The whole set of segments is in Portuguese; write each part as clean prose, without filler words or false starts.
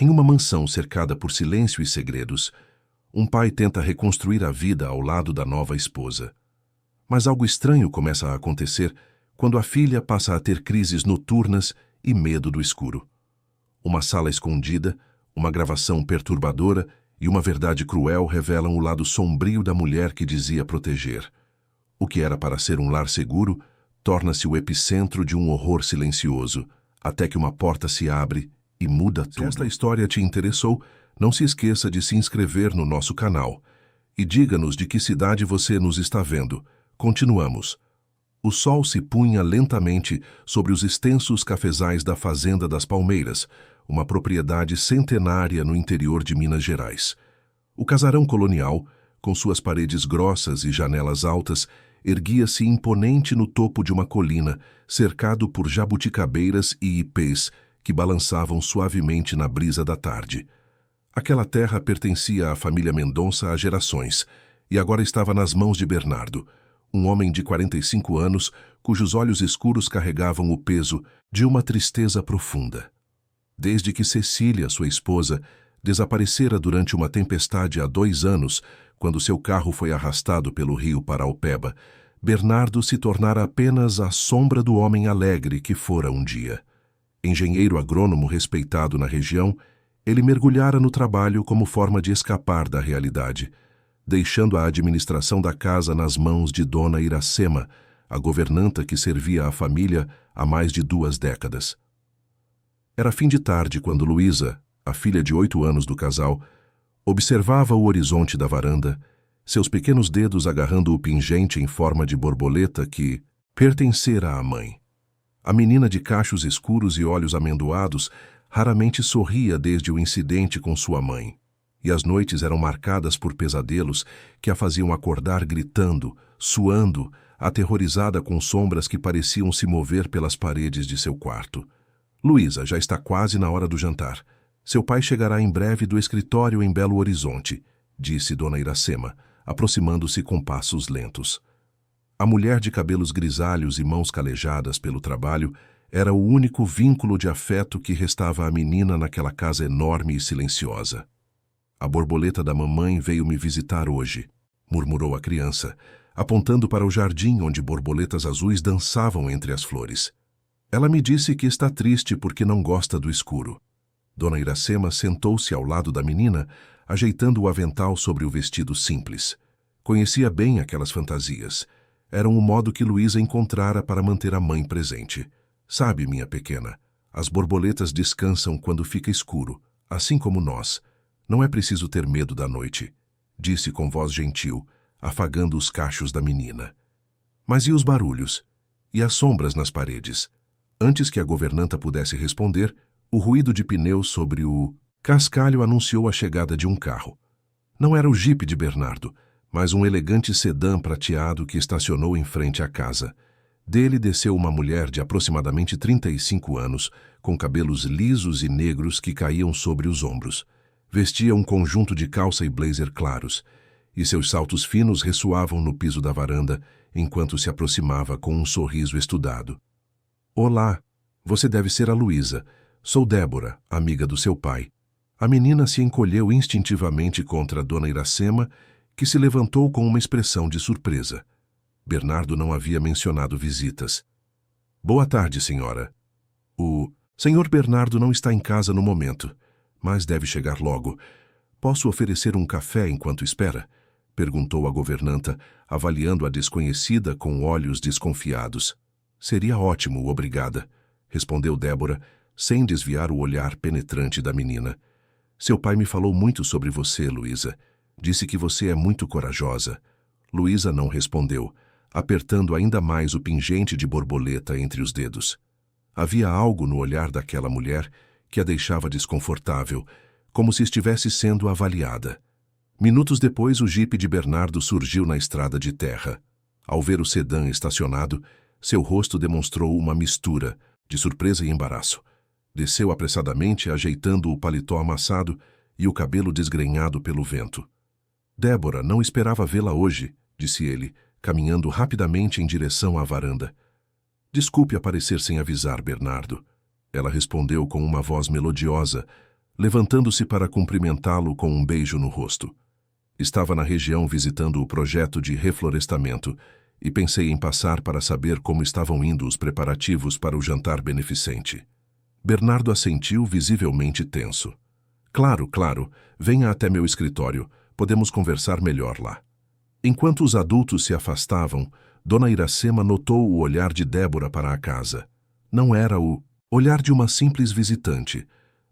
Em uma mansão cercada por silêncio e segredos, um pai tenta reconstruir a vida ao lado da nova esposa. Mas algo estranho começa a acontecer quando a filha passa a ter crises noturnas e medo do escuro. Uma sala escondida, uma gravação perturbadora e uma verdade cruel revelam o lado sombrio da mulher que dizia proteger. O que era para ser um lar seguro torna-se o epicentro de um horror silencioso, até que uma porta se abre e muda tudo. Se esta história te interessou, não se esqueça de se inscrever no nosso canal. E diga-nos de que cidade você nos está vendo. Continuamos. O sol se punha lentamente sobre os extensos cafezais da Fazenda das Palmeiras, uma propriedade centenária no interior de Minas Gerais. O casarão colonial, com suas paredes grossas e janelas altas, erguia-se imponente no topo de uma colina, cercado por jabuticabeiras e ipês que balançavam suavemente na brisa da tarde. Aquela terra pertencia à família Mendonça há gerações, e agora estava nas mãos de Bernardo, um homem de 45 anos, cujos olhos escuros carregavam o peso de uma tristeza profunda. Desde que Cecília, sua esposa, desaparecera durante uma tempestade há 2 anos, quando seu carro foi arrastado pelo rio Paraopeba, Bernardo se tornara apenas a sombra do homem alegre que fora um dia. Engenheiro agrônomo respeitado na região, ele mergulhara no trabalho como forma de escapar da realidade, deixando a administração da casa nas mãos de Dona Iracema, a governanta que servia a família há mais de 2 décadas. Era fim de tarde quando Luísa, a filha de 8 anos do casal, observava o horizonte da varanda, seus pequenos dedos agarrando o pingente em forma de borboleta que pertencera à mãe. A menina de cachos escuros e olhos amendoados raramente sorria desde o incidente com sua mãe, e as noites eram marcadas por pesadelos que a faziam acordar gritando, suando, aterrorizada com sombras que pareciam se mover pelas paredes de seu quarto. Luísa, já está quase na hora do jantar. Seu pai chegará em breve do escritório em Belo Horizonte, disse Dona Iracema, aproximando-se com passos lentos. A mulher de cabelos grisalhos e mãos calejadas pelo trabalho era o único vínculo de afeto que restava à menina naquela casa enorme e silenciosa. A borboleta da mamãe veio me visitar hoje, murmurou a criança, apontando para o jardim onde borboletas azuis dançavam entre as flores. Ela me disse que está triste porque não gosta do escuro. Dona Iracema sentou-se ao lado da menina, ajeitando o avental sobre o vestido simples. Conhecia bem aquelas fantasias. Eram o modo que Luísa encontrara para manter a mãe presente. Sabe, minha pequena, as borboletas descansam quando fica escuro, assim como nós. Não é preciso ter medo da noite, disse com voz gentil, afagando os cachos da menina. Mas e os barulhos? E as sombras nas paredes? Antes que a governanta pudesse responder, o ruído de pneus sobre o cascalho anunciou a chegada de um carro. Não era o jipe de Bernardo, mas um elegante sedã prateado que estacionou em frente à casa. Dele desceu uma mulher de aproximadamente 35 anos, com cabelos lisos e negros que caíam sobre os ombros. Vestia um conjunto de calça e blazer claros, e seus saltos finos ressoavam no piso da varanda, enquanto se aproximava com um sorriso estudado. Olá, você deve ser a Luísa. Sou Débora, amiga do seu pai. A menina se encolheu instintivamente contra Dona Iracema, que se levantou com uma expressão de surpresa. Bernardo não havia mencionado visitas. Boa tarde, senhora. O senhor Bernardo não está em casa no momento, mas deve chegar logo. Posso oferecer um café enquanto espera? Perguntou a governanta, avaliando a desconhecida com olhos desconfiados. Seria ótimo, obrigada, respondeu Débora, sem desviar o olhar penetrante da menina. Seu pai me falou muito sobre você, Luísa. Disse que você é muito corajosa. Luísa não respondeu, apertando ainda mais o pingente de borboleta entre os dedos. Havia algo no olhar daquela mulher que a deixava desconfortável, como se estivesse sendo avaliada. Minutos depois, o jipe de Bernardo surgiu na estrada de terra. Ao ver o sedã estacionado, seu rosto demonstrou uma mistura de surpresa e embaraço. Desceu apressadamente, ajeitando o paletó amassado e o cabelo desgrenhado pelo vento. Débora não esperava vê-la hoje, disse ele, caminhando rapidamente em direção à varanda. Desculpe aparecer sem avisar, Bernardo. Ela respondeu com uma voz melodiosa, levantando-se para cumprimentá-lo com um beijo no rosto. Estava na região visitando o projeto de reflorestamento e pensei em passar para saber como estavam indo os preparativos para o jantar beneficente. Bernardo assentiu, visivelmente tenso. Claro, claro, venha até meu escritório, podemos conversar melhor lá. Enquanto os adultos se afastavam, Dona Iracema notou o olhar de Débora para a casa. Não era o olhar de uma simples visitante,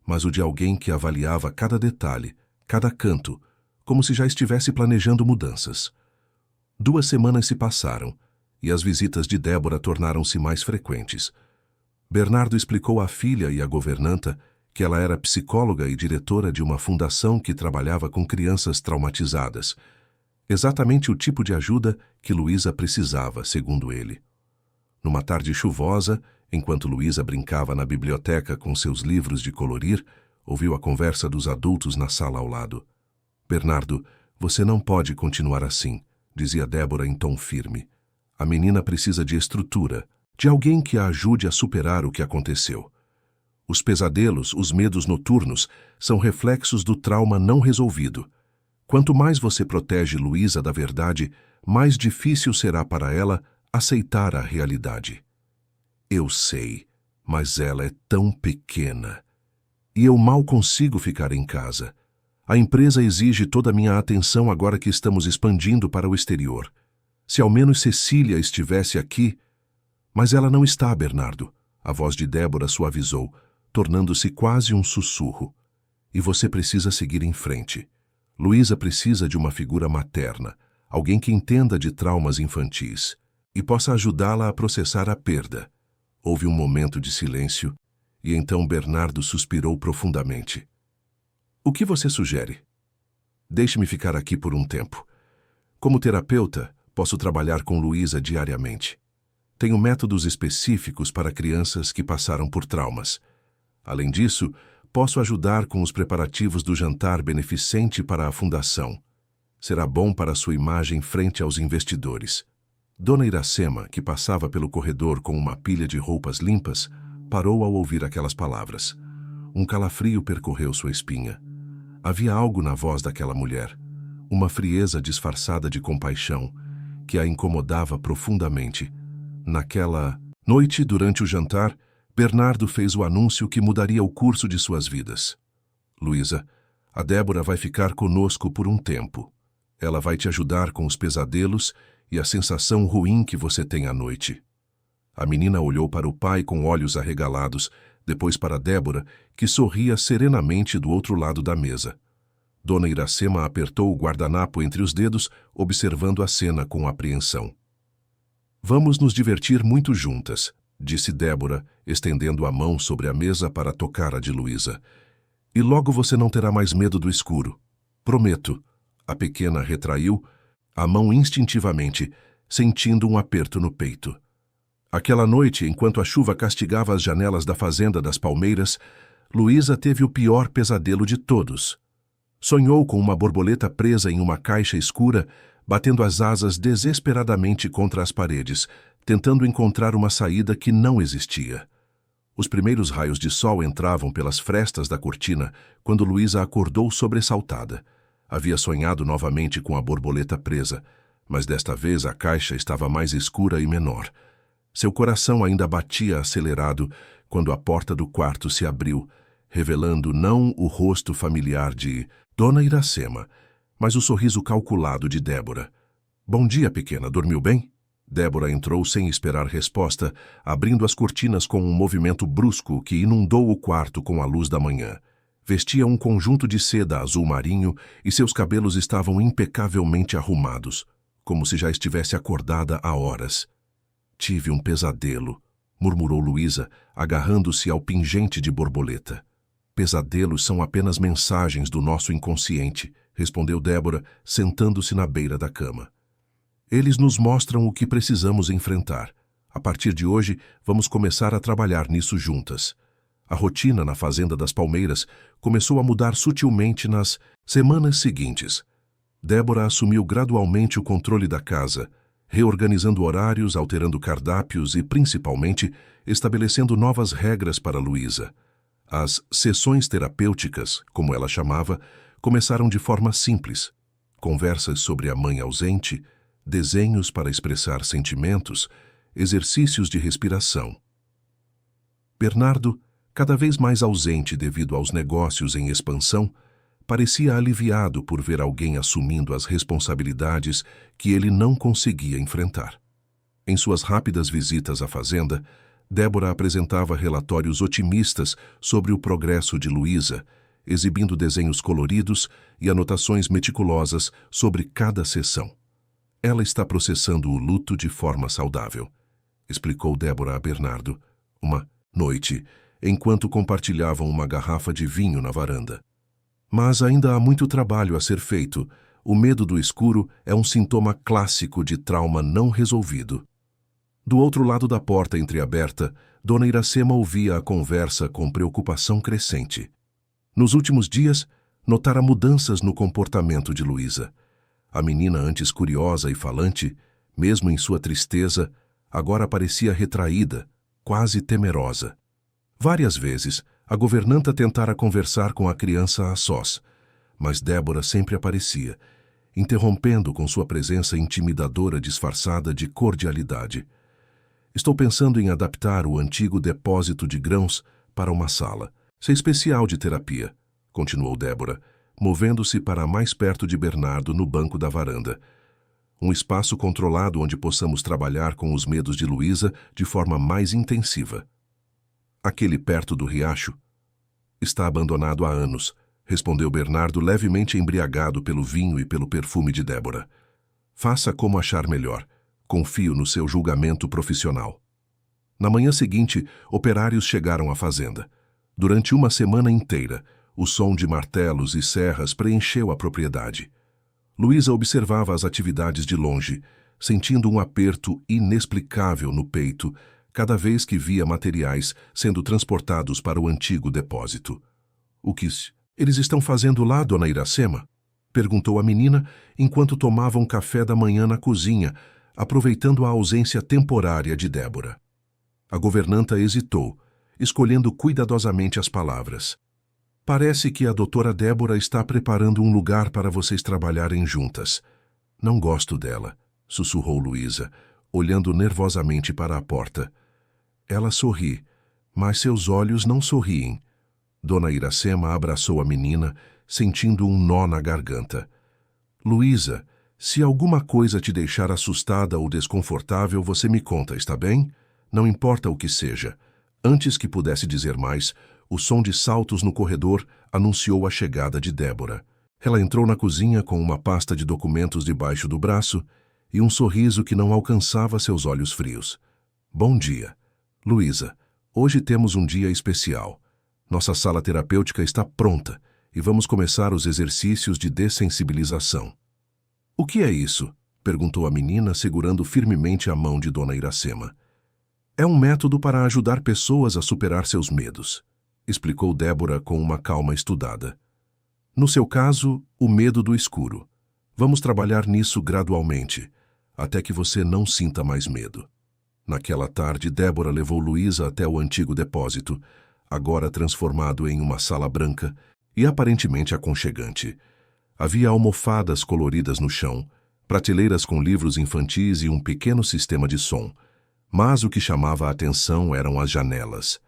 mas o de alguém que avaliava cada detalhe, cada canto, como se já estivesse planejando mudanças. 2 semanas se passaram, e as visitas de Débora tornaram-se mais frequentes. Bernardo explicou à filha e à governanta que ela era psicóloga e diretora de uma fundação que trabalhava com crianças traumatizadas. Exatamente o tipo de ajuda que Luísa precisava, segundo ele. Numa tarde chuvosa, enquanto Luísa brincava na biblioteca com seus livros de colorir, ouviu a conversa dos adultos na sala ao lado. Bernardo, você não pode continuar assim, dizia Débora em tom firme. A menina precisa de estrutura, de alguém que a ajude a superar o que aconteceu. Os pesadelos, os medos noturnos, são reflexos do trauma não resolvido. Quanto mais você protege Luísa da verdade, mais difícil será para ela aceitar a realidade. Eu sei, mas ela é tão pequena. E eu mal consigo ficar em casa. A empresa exige toda a minha atenção agora que estamos expandindo para o exterior. Se ao menos Cecília estivesse aqui... Mas ela não está, Bernardo. A voz de Débora suavizou, tornando-se quase um sussurro. E você precisa seguir em frente. Luísa precisa de uma figura materna, alguém que entenda de traumas infantis e possa ajudá-la a processar a perda. Houve um momento de silêncio e então Bernardo suspirou profundamente. O que você sugere? Deixe-me ficar aqui por um tempo. Como terapeuta, posso trabalhar com Luísa diariamente. Tenho métodos específicos para crianças que passaram por traumas. Além disso, posso ajudar com os preparativos do jantar beneficente para a fundação. Será bom para sua imagem frente aos investidores. Dona Iracema, que passava pelo corredor com uma pilha de roupas limpas, parou ao ouvir aquelas palavras. Um calafrio percorreu sua espinha. Havia algo na voz daquela mulher, uma frieza disfarçada de compaixão, que a incomodava profundamente. Naquela noite, durante o jantar, Bernardo fez o anúncio que mudaria o curso de suas vidas. Luísa, a Débora vai ficar conosco por um tempo. Ela vai te ajudar com os pesadelos e a sensação ruim que você tem à noite. A menina olhou para o pai com olhos arregalados, depois para Débora, que sorria serenamente do outro lado da mesa. Dona Iracema apertou o guardanapo entre os dedos, observando a cena com apreensão. Vamos nos divertir muito juntas, disse Débora, estendendo a mão sobre a mesa para tocar a de Luísa. E logo você não terá mais medo do escuro. Prometo. A pequena retraiu a mão instintivamente, sentindo um aperto no peito. Aquela noite, enquanto a chuva castigava as janelas da fazenda das Palmeiras, Luísa teve o pior pesadelo de todos. Sonhou com uma borboleta presa em uma caixa escura, batendo as asas desesperadamente contra as paredes, tentando encontrar uma saída que não existia. Os primeiros raios de sol entravam pelas frestas da cortina quando Luísa acordou sobressaltada. Havia sonhado novamente com a borboleta presa, mas desta vez a caixa estava mais escura e menor. Seu coração ainda batia acelerado quando a porta do quarto se abriu, revelando não o rosto familiar de Dona Iracema, mas o sorriso calculado de Débora. Bom dia, pequena, dormiu bem? Débora entrou sem esperar resposta, abrindo as cortinas com um movimento brusco que inundou o quarto com a luz da manhã. Vestia um conjunto de seda azul marinho e seus cabelos estavam impecavelmente arrumados, como se já estivesse acordada há horas. Tive um pesadelo, murmurou Luísa, agarrando-se ao pingente de borboleta. Pesadelos são apenas mensagens do nosso inconsciente, respondeu Débora, sentando-se na beira da cama. Eles nos mostram o que precisamos enfrentar. A partir de hoje, vamos começar a trabalhar nisso juntas. A rotina na Fazenda das Palmeiras começou a mudar sutilmente nas semanas seguintes. Débora assumiu gradualmente o controle da casa, reorganizando horários, alterando cardápios e, principalmente, estabelecendo novas regras para Luísa. As sessões terapêuticas, como ela chamava, começaram de forma simples. Conversas sobre a mãe ausente, desenhos para expressar sentimentos, exercícios de respiração. Bernardo, cada vez mais ausente devido aos negócios em expansão, parecia aliviado por ver alguém assumindo as responsabilidades que ele não conseguia enfrentar. Em suas rápidas visitas à fazenda, Débora apresentava relatórios otimistas sobre o progresso de Luísa, exibindo desenhos coloridos e anotações meticulosas sobre cada sessão. Ela está processando o luto de forma saudável, explicou Débora a Bernardo, uma noite, enquanto compartilhavam uma garrafa de vinho na varanda. Mas ainda há muito trabalho a ser feito. O medo do escuro é um sintoma clássico de trauma não resolvido. Do outro lado da porta entreaberta, Dona Iracema ouvia a conversa com preocupação crescente. Nos últimos dias, notara mudanças no comportamento de Luísa. A menina, antes curiosa e falante, mesmo em sua tristeza, agora parecia retraída, quase temerosa. Várias vezes, a governanta tentara conversar com a criança a sós, mas Débora sempre aparecia, interrompendo com sua presença intimidadora disfarçada de cordialidade. Estou pensando em adaptar o antigo depósito de grãos para uma sala. Isso é especial de terapia, continuou Débora, movendo-se para mais perto de Bernardo no banco da varanda. Um espaço controlado onde possamos trabalhar com os medos de Luísa de forma mais intensiva. Aquele perto do riacho? Está abandonado há anos, respondeu Bernardo levemente embriagado pelo vinho e pelo perfume de Débora. Faça como achar melhor. Confio no seu julgamento profissional. Na manhã seguinte, operários chegaram à fazenda. Durante uma semana inteira, o som de martelos e serras preencheu a propriedade. Luísa observava as atividades de longe, sentindo um aperto inexplicável no peito cada vez que via materiais sendo transportados para o antigo depósito. O que eles estão fazendo lá, Dona Iracema? Perguntou a menina enquanto tomavam café da manhã na cozinha, aproveitando a ausência temporária de Débora. A governanta hesitou, escolhendo cuidadosamente as palavras. Parece que a doutora Débora está preparando um lugar para vocês trabalharem juntas. Não gosto dela, sussurrou Luísa, olhando nervosamente para a porta. Ela sorri, mas seus olhos não sorriem. Dona Iracema abraçou a menina, sentindo um nó na garganta. Luísa, se alguma coisa te deixar assustada ou desconfortável, você me conta, está bem? Não importa o que seja. Antes que pudesse dizer mais, o som de saltos no corredor anunciou a chegada de Débora. Ela entrou na cozinha com uma pasta de documentos debaixo do braço e um sorriso que não alcançava seus olhos frios. Bom dia. Luísa, hoje temos um dia especial. Nossa sala terapêutica está pronta e vamos começar os exercícios de dessensibilização. O que é isso? Perguntou a menina, segurando firmemente a mão de Dona Iracema. É um método para ajudar pessoas a superar seus medos, explicou Débora com uma calma estudada. No seu caso, o medo do escuro. Vamos trabalhar nisso gradualmente, até que você não sinta mais medo. Naquela tarde, Débora levou Luísa até o antigo depósito, agora transformado em uma sala branca e aparentemente aconchegante. Havia almofadas coloridas no chão, prateleiras com livros infantis e um pequeno sistema de som. Mas o que chamava a atenção eram as janelas.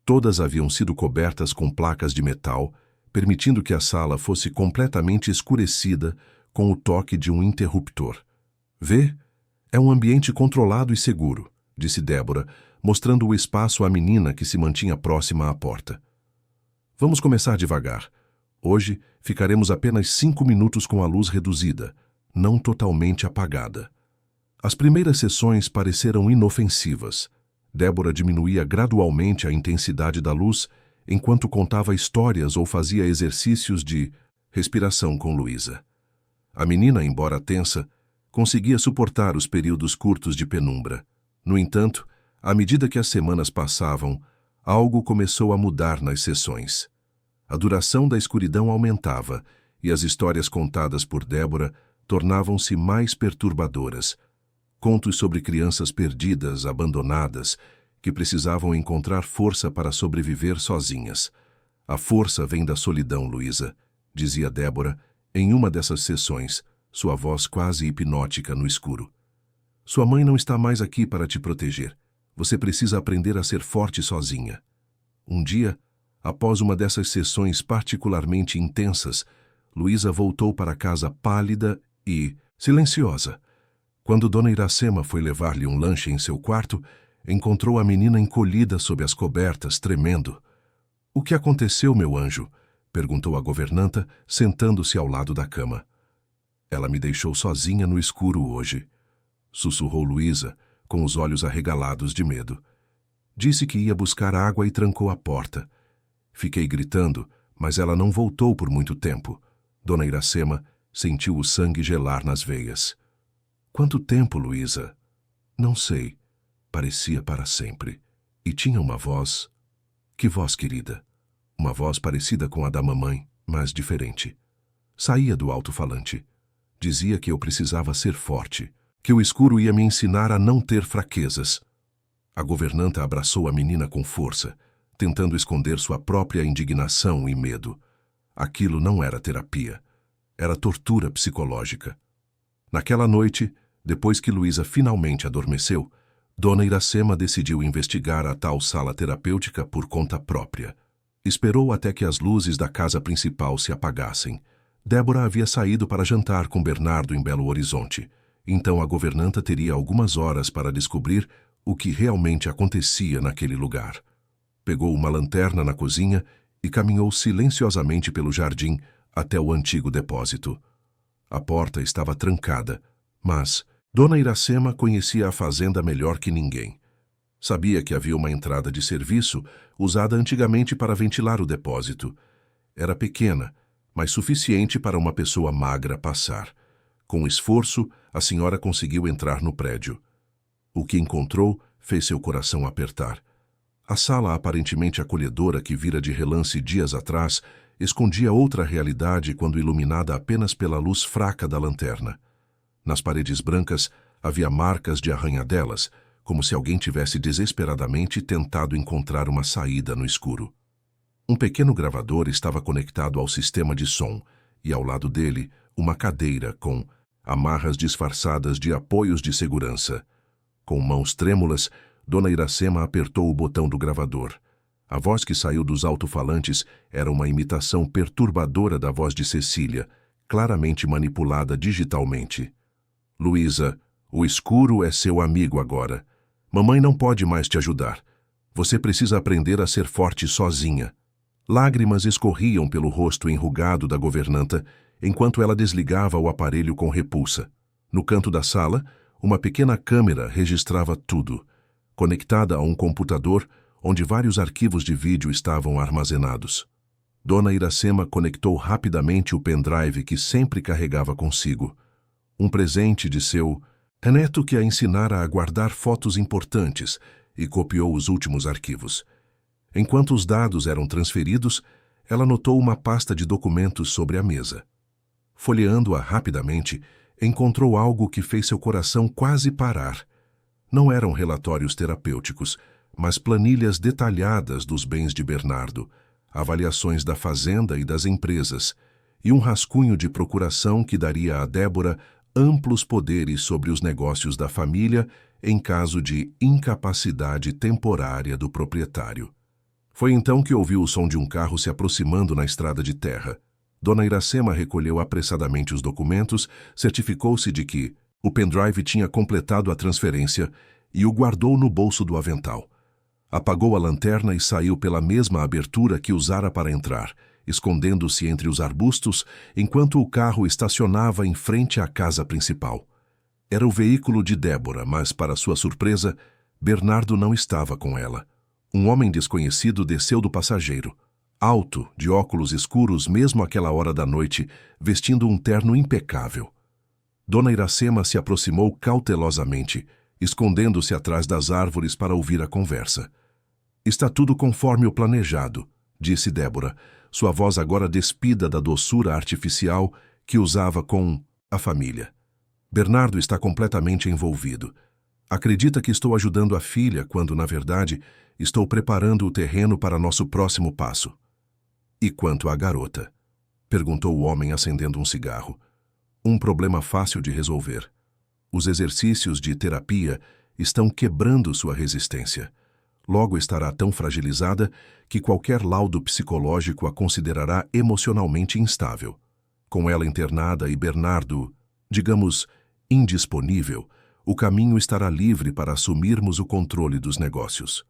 Todas haviam sido cobertas com placas de metal, permitindo que a sala fosse completamente escurecida com o toque de um interruptor. Vê? É um ambiente controlado e seguro, disse Débora, mostrando o espaço à menina que se mantinha próxima à porta. Vamos começar devagar. Hoje, ficaremos apenas 5 minutos com a luz reduzida, não totalmente apagada. As primeiras sessões pareceram inofensivas. Débora diminuía gradualmente a intensidade da luz enquanto contava histórias ou fazia exercícios de respiração com Luísa. A menina, embora tensa, conseguia suportar os períodos curtos de penumbra. No entanto, à medida que as semanas passavam, algo começou a mudar nas sessões. A duração da escuridão aumentava e as histórias contadas por Débora tornavam-se mais perturbadoras. Contos sobre crianças perdidas, abandonadas, que precisavam encontrar força para sobreviver sozinhas. A força vem da solidão, Luísa, dizia Débora, em uma dessas sessões, sua voz quase hipnótica no escuro. Sua mãe não está mais aqui para te proteger. Você precisa aprender a ser forte sozinha. Um dia, após uma dessas sessões particularmente intensas, Luísa voltou para casa pálida e silenciosa. Quando Dona Iracema foi levar-lhe um lanche em seu quarto, encontrou a menina encolhida sob as cobertas, tremendo. — O que aconteceu, meu anjo? Perguntou a governanta, sentando-se ao lado da cama. — Ela me deixou sozinha no escuro hoje, sussurrou Luísa, com os olhos arregalados de medo. Disse que ia buscar água e trancou a porta. Fiquei gritando, mas ela não voltou por muito tempo. Dona Iracema sentiu o sangue gelar nas veias. — Quanto tempo, Luísa? — Não sei. Parecia para sempre. E tinha uma voz... Que voz, querida? Uma voz parecida com a da mamãe, mas diferente. Saía do alto-falante. Dizia que eu precisava ser forte, que o escuro ia me ensinar a não ter fraquezas. A governanta abraçou a menina com força, tentando esconder sua própria indignação e medo. Aquilo não era terapia. Era tortura psicológica. Naquela noite, depois que Luísa finalmente adormeceu, Dona Iracema decidiu investigar a tal sala terapêutica por conta própria. Esperou até que as luzes da casa principal se apagassem. Débora havia saído para jantar com Bernardo em Belo Horizonte, então a governanta teria algumas horas para descobrir o que realmente acontecia naquele lugar. Pegou uma lanterna na cozinha e caminhou silenciosamente pelo jardim até o antigo depósito. A porta estava trancada, mas Dona Iracema conhecia a fazenda melhor que ninguém. Sabia que havia uma entrada de serviço usada antigamente para ventilar o depósito. Era pequena, mas suficiente para uma pessoa magra passar. Com esforço, a senhora conseguiu entrar no prédio. O que encontrou fez seu coração apertar. A sala aparentemente acolhedora que vira de relance dias atrás escondia outra realidade quando iluminada apenas pela luz fraca da lanterna. Nas paredes brancas havia marcas de arranhadelas, como se alguém tivesse desesperadamente tentado encontrar uma saída no escuro. Um pequeno gravador estava conectado ao sistema de som e, ao lado dele, uma cadeira com amarras disfarçadas de apoios de segurança. Com mãos trêmulas, Dona Iracema apertou o botão do gravador. A voz que saiu dos alto-falantes era uma imitação perturbadora da voz de Cecília, claramente manipulada digitalmente. — Luísa, o escuro é seu amigo agora. Mamãe não pode mais te ajudar. Você precisa aprender a ser forte sozinha. Lágrimas escorriam pelo rosto enrugado da governanta, enquanto ela desligava o aparelho com repulsa. No canto da sala, uma pequena câmera registrava tudo, conectada a um computador onde vários arquivos de vídeo estavam armazenados. Dona Iracema conectou rapidamente o pendrive que sempre carregava consigo. Um presente de seu neto que a ensinara a guardar fotos importantes, e copiou os últimos arquivos. Enquanto os dados eram transferidos, ela notou uma pasta de documentos sobre a mesa. Folheando-a rapidamente, encontrou algo que fez seu coração quase parar. Não eram relatórios terapêuticos, mas planilhas detalhadas dos bens de Bernardo, avaliações da fazenda e das empresas, e um rascunho de procuração que daria a Débora amplos poderes sobre os negócios da família em caso de incapacidade temporária do proprietário. Foi então que ouviu o som de um carro se aproximando na estrada de terra. Dona Iracema recolheu apressadamente os documentos, certificou-se de que o pendrive tinha completado a transferência e o guardou no bolso do avental. Apagou a lanterna e saiu pela mesma abertura que usara para entrar, escondendo-se entre os arbustos enquanto o carro estacionava em frente à casa principal. Era o veículo de Débora, mas, para sua surpresa, Bernardo não estava com ela. Um homem desconhecido desceu do passageiro, alto, de óculos escuros mesmo àquela hora da noite, vestindo um terno impecável. Dona Iracema se aproximou cautelosamente, escondendo-se atrás das árvores para ouvir a conversa. — Está tudo conforme o planejado, disse Débora, sua voz agora despida da doçura artificial que usava com a família. Bernardo está completamente envolvido. Acredita que estou ajudando a filha quando, na verdade, estou preparando o terreno para nosso próximo passo. E quanto à garota? Perguntou o homem acendendo um cigarro. Um problema fácil de resolver. Os exercícios de terapia estão quebrando sua resistência. Logo estará tão fragilizada que qualquer laudo psicológico a considerará emocionalmente instável. Com ela internada e Bernardo, digamos, indisponível, o caminho estará livre para assumirmos o controle dos negócios.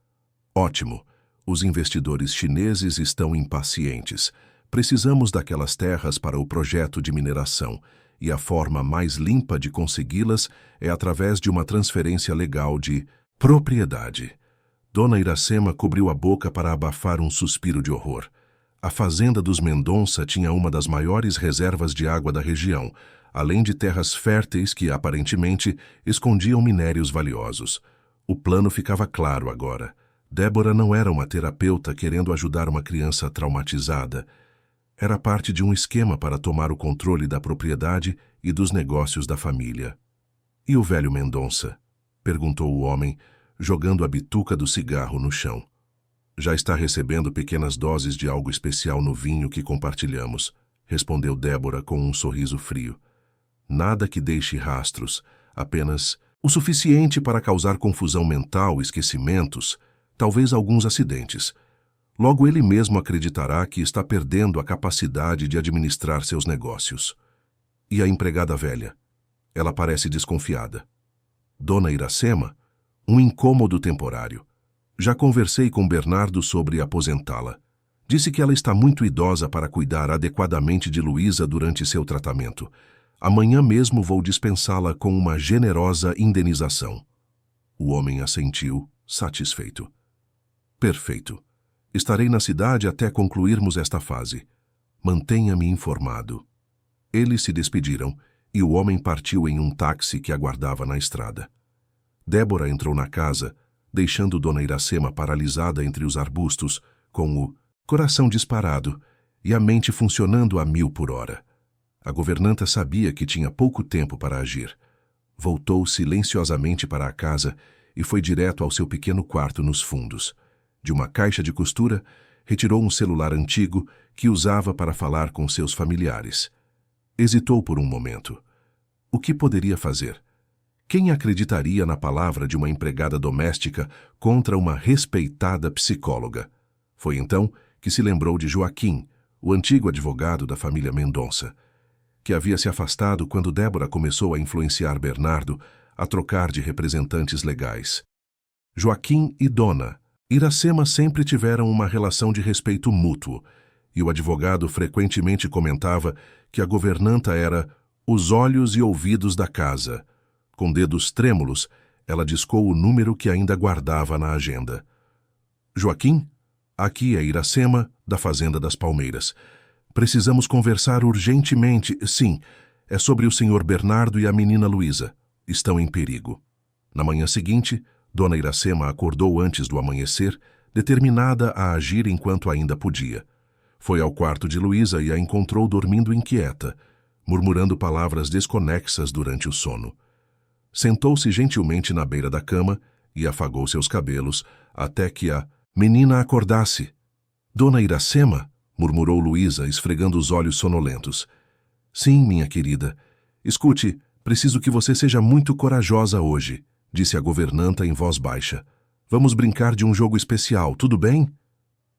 Ótimo! Os investidores chineses estão impacientes. Precisamos daquelas terras para o projeto de mineração, e a forma mais limpa de consegui-las é através de uma transferência legal de propriedade. Dona Iracema cobriu a boca para abafar um suspiro de horror. A fazenda dos Mendonça tinha uma das maiores reservas de água da região, além de terras férteis que, aparentemente, escondiam minérios valiosos. O plano ficava claro agora. Débora não era uma terapeuta querendo ajudar uma criança traumatizada. Era parte de um esquema para tomar o controle da propriedade e dos negócios da família. E o velho Mendonça? Perguntou o homem, jogando a bituca do cigarro no chão. Já está recebendo pequenas doses de algo especial no vinho que compartilhamos, respondeu Débora com um sorriso frio. Nada que deixe rastros, apenas o suficiente para causar confusão mental, esquecimentos, talvez alguns acidentes. Logo ele mesmo acreditará que está perdendo a capacidade de administrar seus negócios. E a empregada velha? Ela parece desconfiada. Dona Iracema? Um incômodo temporário. Já conversei com Bernardo sobre aposentá-la. Disse que ela está muito idosa para cuidar adequadamente de Luísa durante seu tratamento. Amanhã mesmo vou dispensá-la com uma generosa indenização. O homem assentiu, satisfeito. Perfeito. Estarei na cidade até concluirmos esta fase. Mantenha-me informado. Eles se despediram e o homem partiu em um táxi que aguardava na estrada. Débora entrou na casa, deixando Dona Iracema paralisada entre os arbustos, com o coração disparado e a mente funcionando a 1000 por hora. A governanta sabia que tinha pouco tempo para agir. Voltou silenciosamente para a casa e foi direto ao seu pequeno quarto nos fundos. De uma caixa de costura, retirou um celular antigo que usava para falar com seus familiares. Hesitou por um momento. O que poderia fazer? Quem acreditaria na palavra de uma empregada doméstica contra uma respeitada psicóloga? Foi então que se lembrou de Joaquim, o antigo advogado da família Mendonça, que havia se afastado quando Débora começou a influenciar Bernardo a trocar de representantes legais. Joaquim e Dona Iracema sempre tiveram uma relação de respeito mútuo, e o advogado frequentemente comentava que a governanta era os olhos e ouvidos da casa. Com dedos trêmulos, ela discou o número que ainda guardava na agenda. Joaquim? Aqui é Iracema, da Fazenda das Palmeiras. Precisamos conversar urgentemente. Sim, é sobre o senhor Bernardo e a menina Luísa. Estão em perigo. Na manhã seguinte, Dona Iracema acordou antes do amanhecer, determinada a agir enquanto ainda podia. Foi ao quarto de Luísa e a encontrou dormindo inquieta, murmurando palavras desconexas durante o sono. Sentou-se gentilmente na beira da cama e afagou seus cabelos até que a menina acordasse. Dona Iracema? Murmurou Luísa, esfregando os olhos sonolentos. Sim, minha querida. Escute, preciso que você seja muito corajosa hoje, disse a governanta em voz baixa. Vamos brincar de um jogo especial, tudo bem?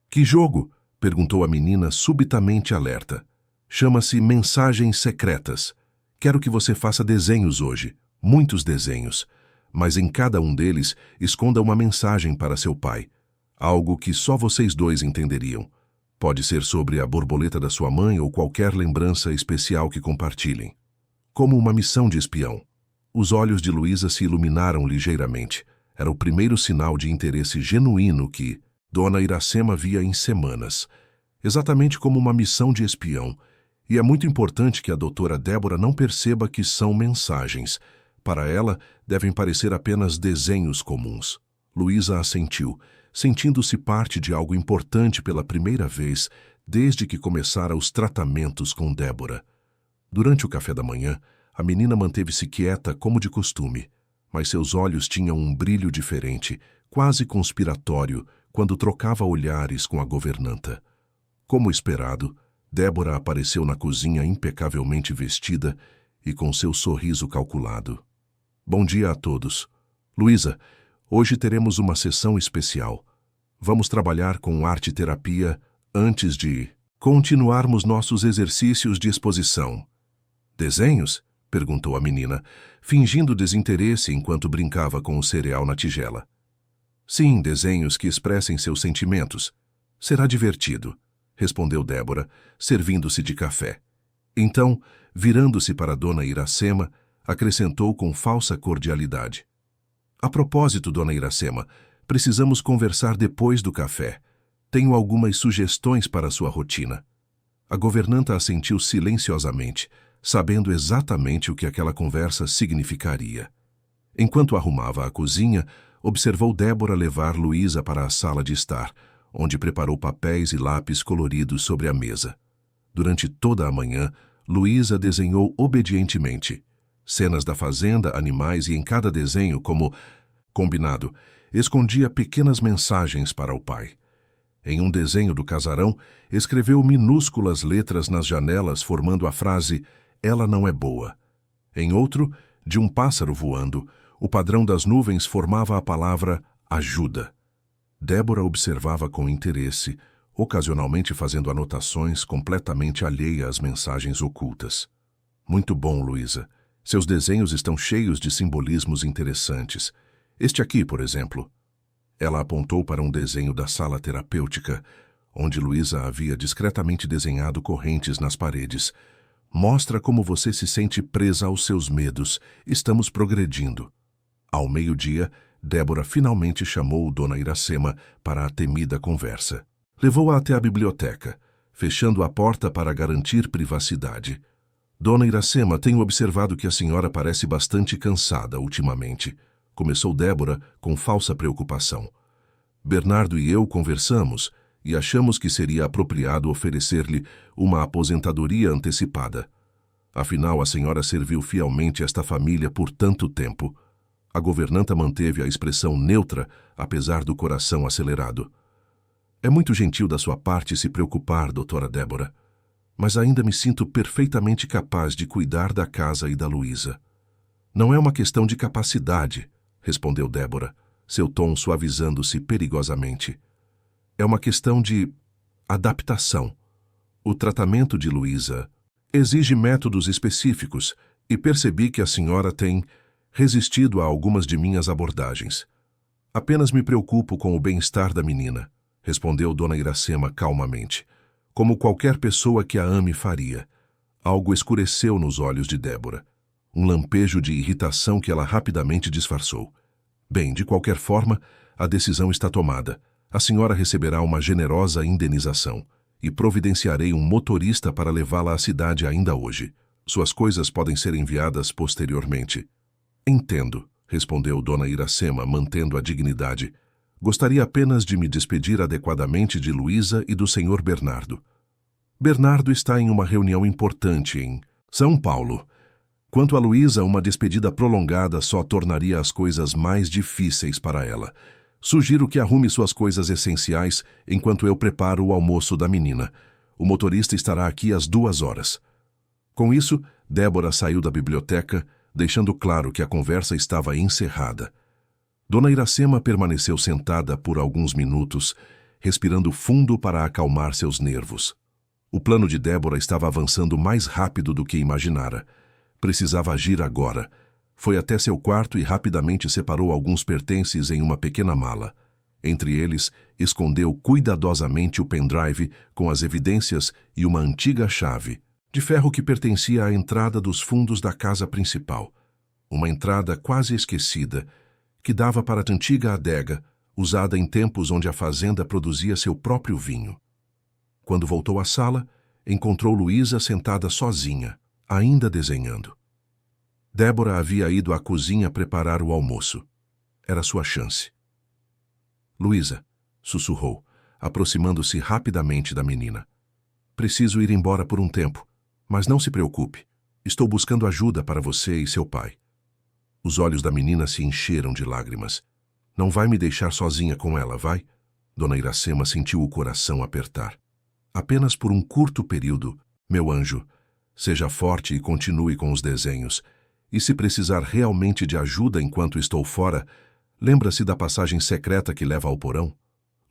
Que jogo? Perguntou a menina subitamente alerta. Chama-se Mensagens Secretas. Quero que você faça desenhos hoje, muitos desenhos, mas em cada um deles esconda uma mensagem para seu pai, algo que só vocês dois entenderiam. Pode ser sobre a borboleta da sua mãe ou qualquer lembrança especial que compartilhem. Como uma missão de espião. Os olhos de Luísa se iluminaram ligeiramente. Era o primeiro sinal de interesse genuíno que Dona Iracema via em semanas. Exatamente como uma missão de espião. E é muito importante que a doutora Débora não perceba que são mensagens. Para ela, devem parecer apenas desenhos comuns. Luísa assentiu, sentindo-se parte de algo importante pela primeira vez desde que começara os tratamentos com Débora. Durante o café da manhã, a menina manteve-se quieta como de costume, mas seus olhos tinham um brilho diferente, quase conspiratório, quando trocava olhares com a governanta. Como esperado, Débora apareceu na cozinha impecavelmente vestida e com seu sorriso calculado. Bom dia a todos. Luísa, hoje teremos uma sessão especial. Vamos trabalhar com arte-terapia antes de continuarmos nossos exercícios de exposição. Desenhos? Perguntou a menina, fingindo desinteresse enquanto brincava com o cereal na tigela. Sim, desenhos que expressem seus sentimentos. Será divertido, respondeu Débora, servindo-se de café. Então, virando-se para Dona Iracema, acrescentou com falsa cordialidade. A propósito, Dona Iracema, precisamos conversar depois do café. Tenho algumas sugestões para a sua rotina. A governanta assentiu silenciosamente, sabendo exatamente o que aquela conversa significaria. Enquanto arrumava a cozinha, observou Débora levar Luísa para a sala de estar, onde preparou papéis e lápis coloridos sobre a mesa. Durante toda a manhã, Luísa desenhou obedientemente. Cenas da fazenda, animais e em cada desenho, como combinado, escondia pequenas mensagens para o pai. Em um desenho do casarão, escreveu minúsculas letras nas janelas formando a frase "Ela não é boa". Em outro, de um pássaro voando, o padrão das nuvens formava a palavra ajuda. Débora observava com interesse, ocasionalmente fazendo anotações completamente alheia às mensagens ocultas. Muito bom, Luísa. Seus desenhos estão cheios de simbolismos interessantes. Este aqui, por exemplo. Ela apontou para um desenho da sala terapêutica, onde Luísa havia discretamente desenhado correntes nas paredes. Mostra como você se sente presa aos seus medos. Estamos progredindo. Ao meio-dia, Débora finalmente chamou Dona Iracema para a temida conversa. Levou-a até a biblioteca, fechando a porta para garantir privacidade. Dona Iracema, tenho observado que a senhora parece bastante cansada ultimamente. Começou Débora com falsa preocupação. Bernardo e eu conversamos e achamos que seria apropriado oferecer-lhe uma aposentadoria antecipada. Afinal, a senhora serviu fielmente esta família por tanto tempo. A governanta manteve a expressão neutra, apesar do coração acelerado. É muito gentil da sua parte se preocupar, doutora Débora, mas ainda me sinto perfeitamente capaz de cuidar da casa e da Luísa. Não é uma questão de capacidade, respondeu Débora, seu tom suavizando-se perigosamente. É uma questão de adaptação. O tratamento de Luísa exige métodos específicos e percebi que a senhora tem resistido a algumas de minhas abordagens. Apenas me preocupo com o bem-estar da menina, respondeu Dona Iracema calmamente, como qualquer pessoa que a ame faria. Algo escureceu nos olhos de Débora, um lampejo de irritação que ela rapidamente disfarçou. Bem, de qualquer forma, a decisão está tomada. A senhora receberá uma generosa indenização e providenciarei um motorista para levá-la à cidade ainda hoje. Suas coisas podem ser enviadas posteriormente. Entendo, respondeu Dona Iracema, mantendo a dignidade. Gostaria apenas de me despedir adequadamente de Luísa e do Sr. Bernardo. Bernardo está em uma reunião importante em São Paulo. Quanto a Luísa, uma despedida prolongada só tornaria as coisas mais difíceis para ela. Sugiro que arrume suas coisas essenciais enquanto eu preparo o almoço da menina. O motorista estará aqui às 2 horas. Com isso, Débora saiu da biblioteca, deixando claro que a conversa estava encerrada. Dona Iracema permaneceu sentada por alguns minutos, respirando fundo para acalmar seus nervos. O plano de Débora estava avançando mais rápido do que imaginara. Precisava agir agora. Foi até seu quarto e rapidamente separou alguns pertences em uma pequena mala. Entre eles, escondeu cuidadosamente o pendrive com as evidências e uma antiga chave, de ferro que pertencia à entrada dos fundos da casa principal. Uma entrada quase esquecida, que dava para a antiga adega, usada em tempos onde a fazenda produzia seu próprio vinho. Quando voltou à sala, encontrou Luísa sentada sozinha, ainda desenhando. Débora havia ido à cozinha preparar o almoço. Era sua chance. Luísa, sussurrou, aproximando-se rapidamente da menina. Preciso ir embora por um tempo, mas não se preocupe. Estou buscando ajuda para você e seu pai. Os olhos da menina se encheram de lágrimas. Não vai me deixar sozinha com ela, vai? Dona Iracema sentiu o coração apertar. apenas por um curto período. Meu anjo, seja forte e continue com os desenhos. E se precisar realmente de ajuda enquanto estou fora, lembra-se da passagem secreta que leva ao porão?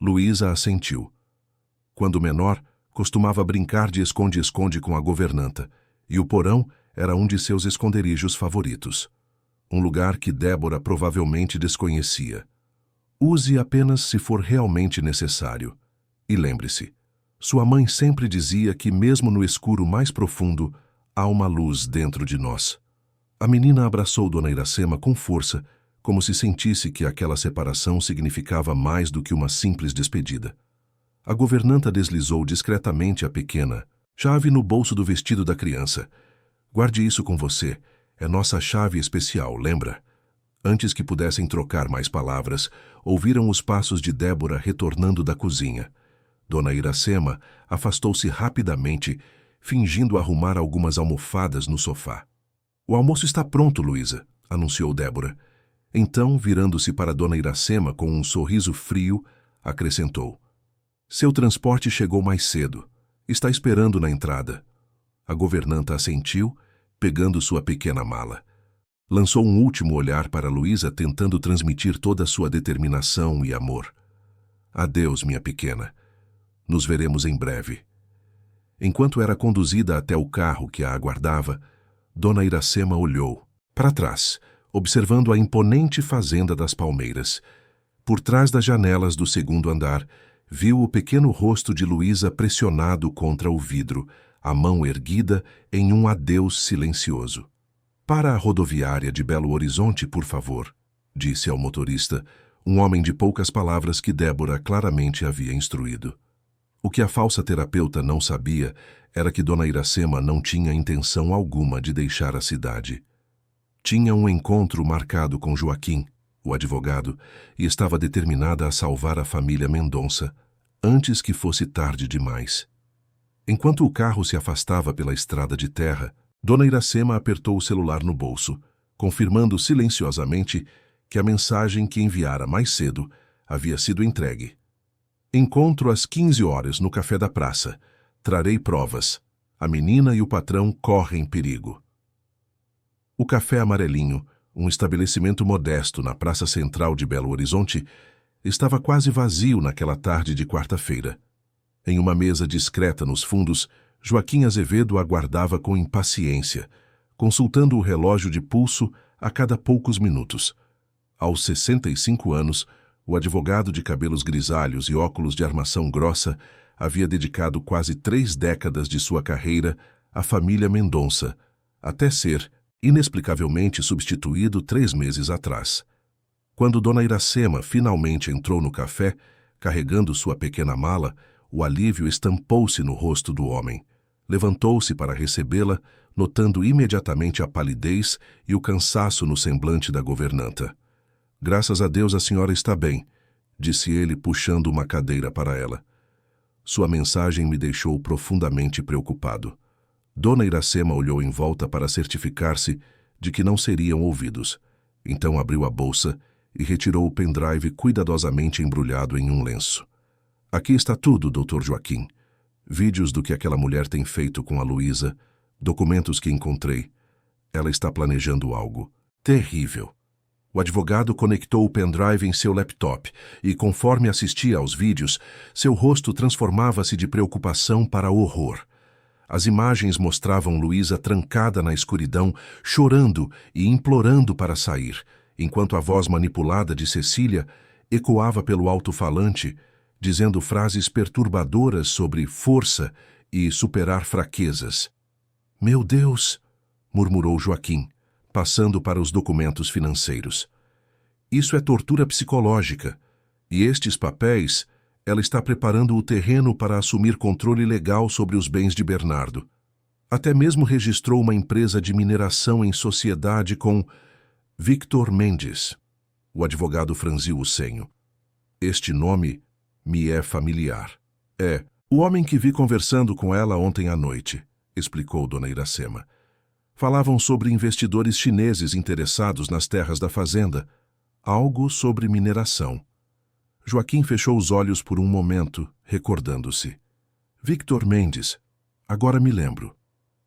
Luísa assentiu. Quando menor, costumava brincar de esconde-esconde com a governanta, e o porão era um de seus esconderijos favoritos. Um lugar que Débora provavelmente desconhecia. Use apenas se for realmente necessário. E lembre-se, sua mãe sempre dizia que mesmo no escuro mais profundo, há uma luz dentro de nós. A menina abraçou Dona Iracema com força, como se sentisse que aquela separação significava mais do que uma simples despedida. A governanta deslizou discretamente a pequena chave no bolso do vestido da criança. Guarde isso com você. É nossa chave especial, lembra? Antes que pudessem trocar mais palavras, ouviram os passos de Débora retornando da cozinha. Dona Iracema afastou-se rapidamente, fingindo arrumar algumas almofadas no sofá. O almoço está pronto, Luísa, anunciou Débora. Então, virando-se para Dona Iracema com um sorriso frio, acrescentou. Seu transporte chegou mais cedo. Está esperando na entrada. A governanta assentiu, pegando sua pequena mala. Lançou um último olhar para Luísa, tentando transmitir toda a sua determinação e amor. Adeus, minha pequena. Nos veremos em breve. Enquanto era conduzida até o carro que a aguardava, Dona Iracema olhou para trás, observando a imponente fazenda das palmeiras. Por trás das janelas do segundo andar, viu o pequeno rosto de Luísa pressionado contra o vidro, a mão erguida em um adeus silencioso. Para a rodoviária de Belo Horizonte, por favor, disse ao motorista, um homem de poucas palavras que Débora claramente havia instruído. O que a falsa terapeuta não sabia era que Dona Iracema não tinha intenção alguma de deixar a cidade. Tinha um encontro marcado com Joaquim, o advogado, e estava determinada a salvar a família Mendonça, antes que fosse tarde demais. Enquanto o carro se afastava pela estrada de terra, Dona Iracema apertou o celular no bolso, confirmando silenciosamente que a mensagem que enviara mais cedo havia sido entregue. Encontro às 15 horas no café da praça. Trarei provas. A menina e o patrão correm perigo. O Café Amarelinho, um estabelecimento modesto na praça central de Belo Horizonte, estava quase vazio naquela tarde de quarta-feira. Em uma mesa discreta nos fundos, Joaquim Azevedo aguardava com impaciência, consultando o relógio de pulso a cada poucos minutos. Aos 65 anos, o advogado de cabelos grisalhos e óculos de armação grossa havia dedicado quase 3 décadas de sua carreira à família Mendonça, até ser, inexplicavelmente, substituído 3 meses atrás. Quando Dona Iracema finalmente entrou no café, carregando sua pequena mala, o alívio estampou-se no rosto do homem. Levantou-se para recebê-la, notando imediatamente a palidez e o cansaço no semblante da governanta. Graças a Deus a senhora está bem, disse ele, puxando uma cadeira para ela. Sua mensagem me deixou profundamente preocupado. Dona Iracema olhou em volta para certificar-se de que não seriam ouvidos. Então abriu a bolsa e retirou o pendrive cuidadosamente embrulhado em um lenço. Aqui está tudo, Dr. Joaquim. Vídeos do que aquela mulher tem feito com a Luísa, documentos que encontrei. Ela está planejando algo terrível. O advogado conectou o pendrive em seu laptop e, conforme assistia aos vídeos, seu rosto transformava-se de preocupação para horror. As imagens mostravam Luísa trancada na escuridão, chorando e implorando para sair, enquanto a voz manipulada de Cecília ecoava pelo alto-falante, dizendo frases perturbadoras sobre força e superar fraquezas. «Meu Deus!» murmurou Joaquim, passando para os documentos financeiros. «Isso é tortura psicológica, e estes papéis, ela está preparando o terreno para assumir controle legal sobre os bens de Bernardo. Até mesmo registrou uma empresa de mineração em sociedade com Victor Mendes». O advogado franziu o senho. «Este nome me é familiar. É o homem que vi conversando com ela ontem à noite», explicou Dona Iracema. «Falavam sobre investidores chineses interessados nas terras da fazenda. Algo sobre mineração». Joaquim fechou os olhos por um momento, recordando-se. Victor Mendes. Agora me lembro.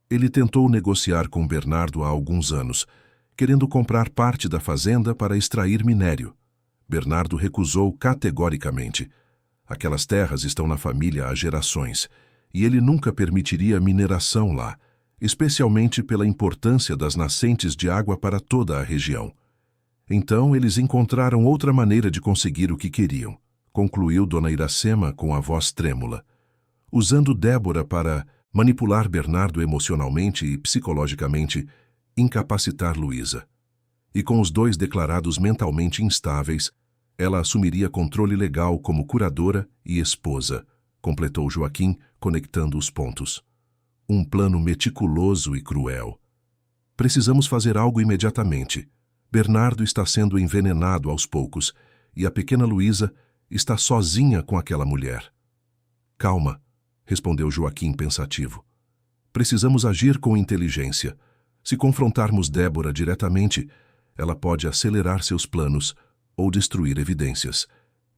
Ele tentou negociar com Bernardo há alguns anos, querendo comprar parte da fazenda para extrair minério. Bernardo recusou categoricamente. Aquelas terras estão na família há gerações, e ele nunca permitiria mineração lá, especialmente pela importância das nascentes de água para toda a região. Então eles encontraram outra maneira de conseguir o que queriam, concluiu Dona Iracema com a voz trêmula, usando Débora para manipular Bernardo emocionalmente e psicologicamente, incapacitar Luísa. E com os dois declarados mentalmente instáveis, ela assumiria controle legal como curadora e esposa, completou Joaquim, conectando os pontos. Um plano meticuloso e cruel. Precisamos fazer algo imediatamente. Bernardo está sendo envenenado aos poucos, e a pequena Luísa está sozinha com aquela mulher. Calma, respondeu Joaquim pensativo. Precisamos agir com inteligência. Se confrontarmos Débora diretamente, ela pode acelerar seus planos ou destruir evidências.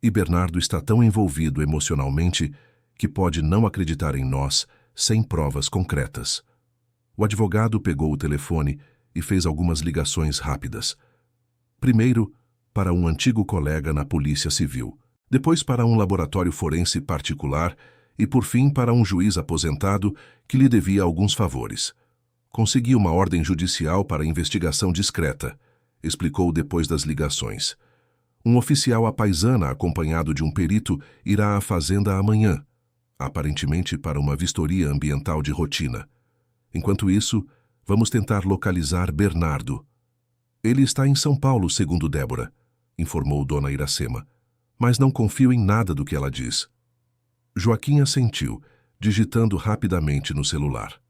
E Bernardo está tão envolvido emocionalmente que pode não acreditar em nós sem provas concretas. O advogado pegou o telefone e fez algumas ligações rápidas. Primeiro, para um antigo colega na Polícia Civil, depois para um laboratório forense particular e, por fim, para um juiz aposentado que lhe devia alguns favores. Consegui uma ordem judicial para investigação discreta, explicou depois das ligações. Um oficial à paisana, acompanhado de um perito, irá à fazenda amanhã, aparentemente para uma vistoria ambiental de rotina. Enquanto isso, vamos tentar localizar Bernardo. Ele está em São Paulo, segundo Débora, informou Dona Iracema, mas não confio em nada do que ela diz. Joaquim assentiu, digitando rapidamente no celular.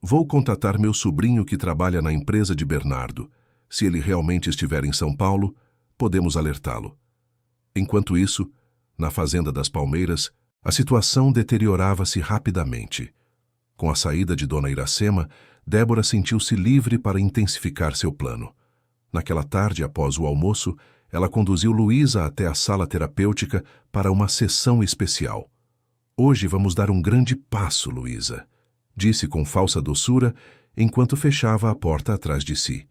Vou contatar meu sobrinho que trabalha na empresa de Bernardo. Se ele realmente estiver em São Paulo, podemos alertá-lo. Enquanto isso, na Fazenda das Palmeiras, a situação deteriorava-se rapidamente. Com a saída de Dona Iracema, Débora sentiu-se livre para intensificar seu plano. Naquela tarde, após o almoço, ela conduziu Luísa até a sala terapêutica para uma sessão especial. Hoje vamos dar um grande passo, Luísa, disse com falsa doçura, enquanto fechava a porta atrás de si.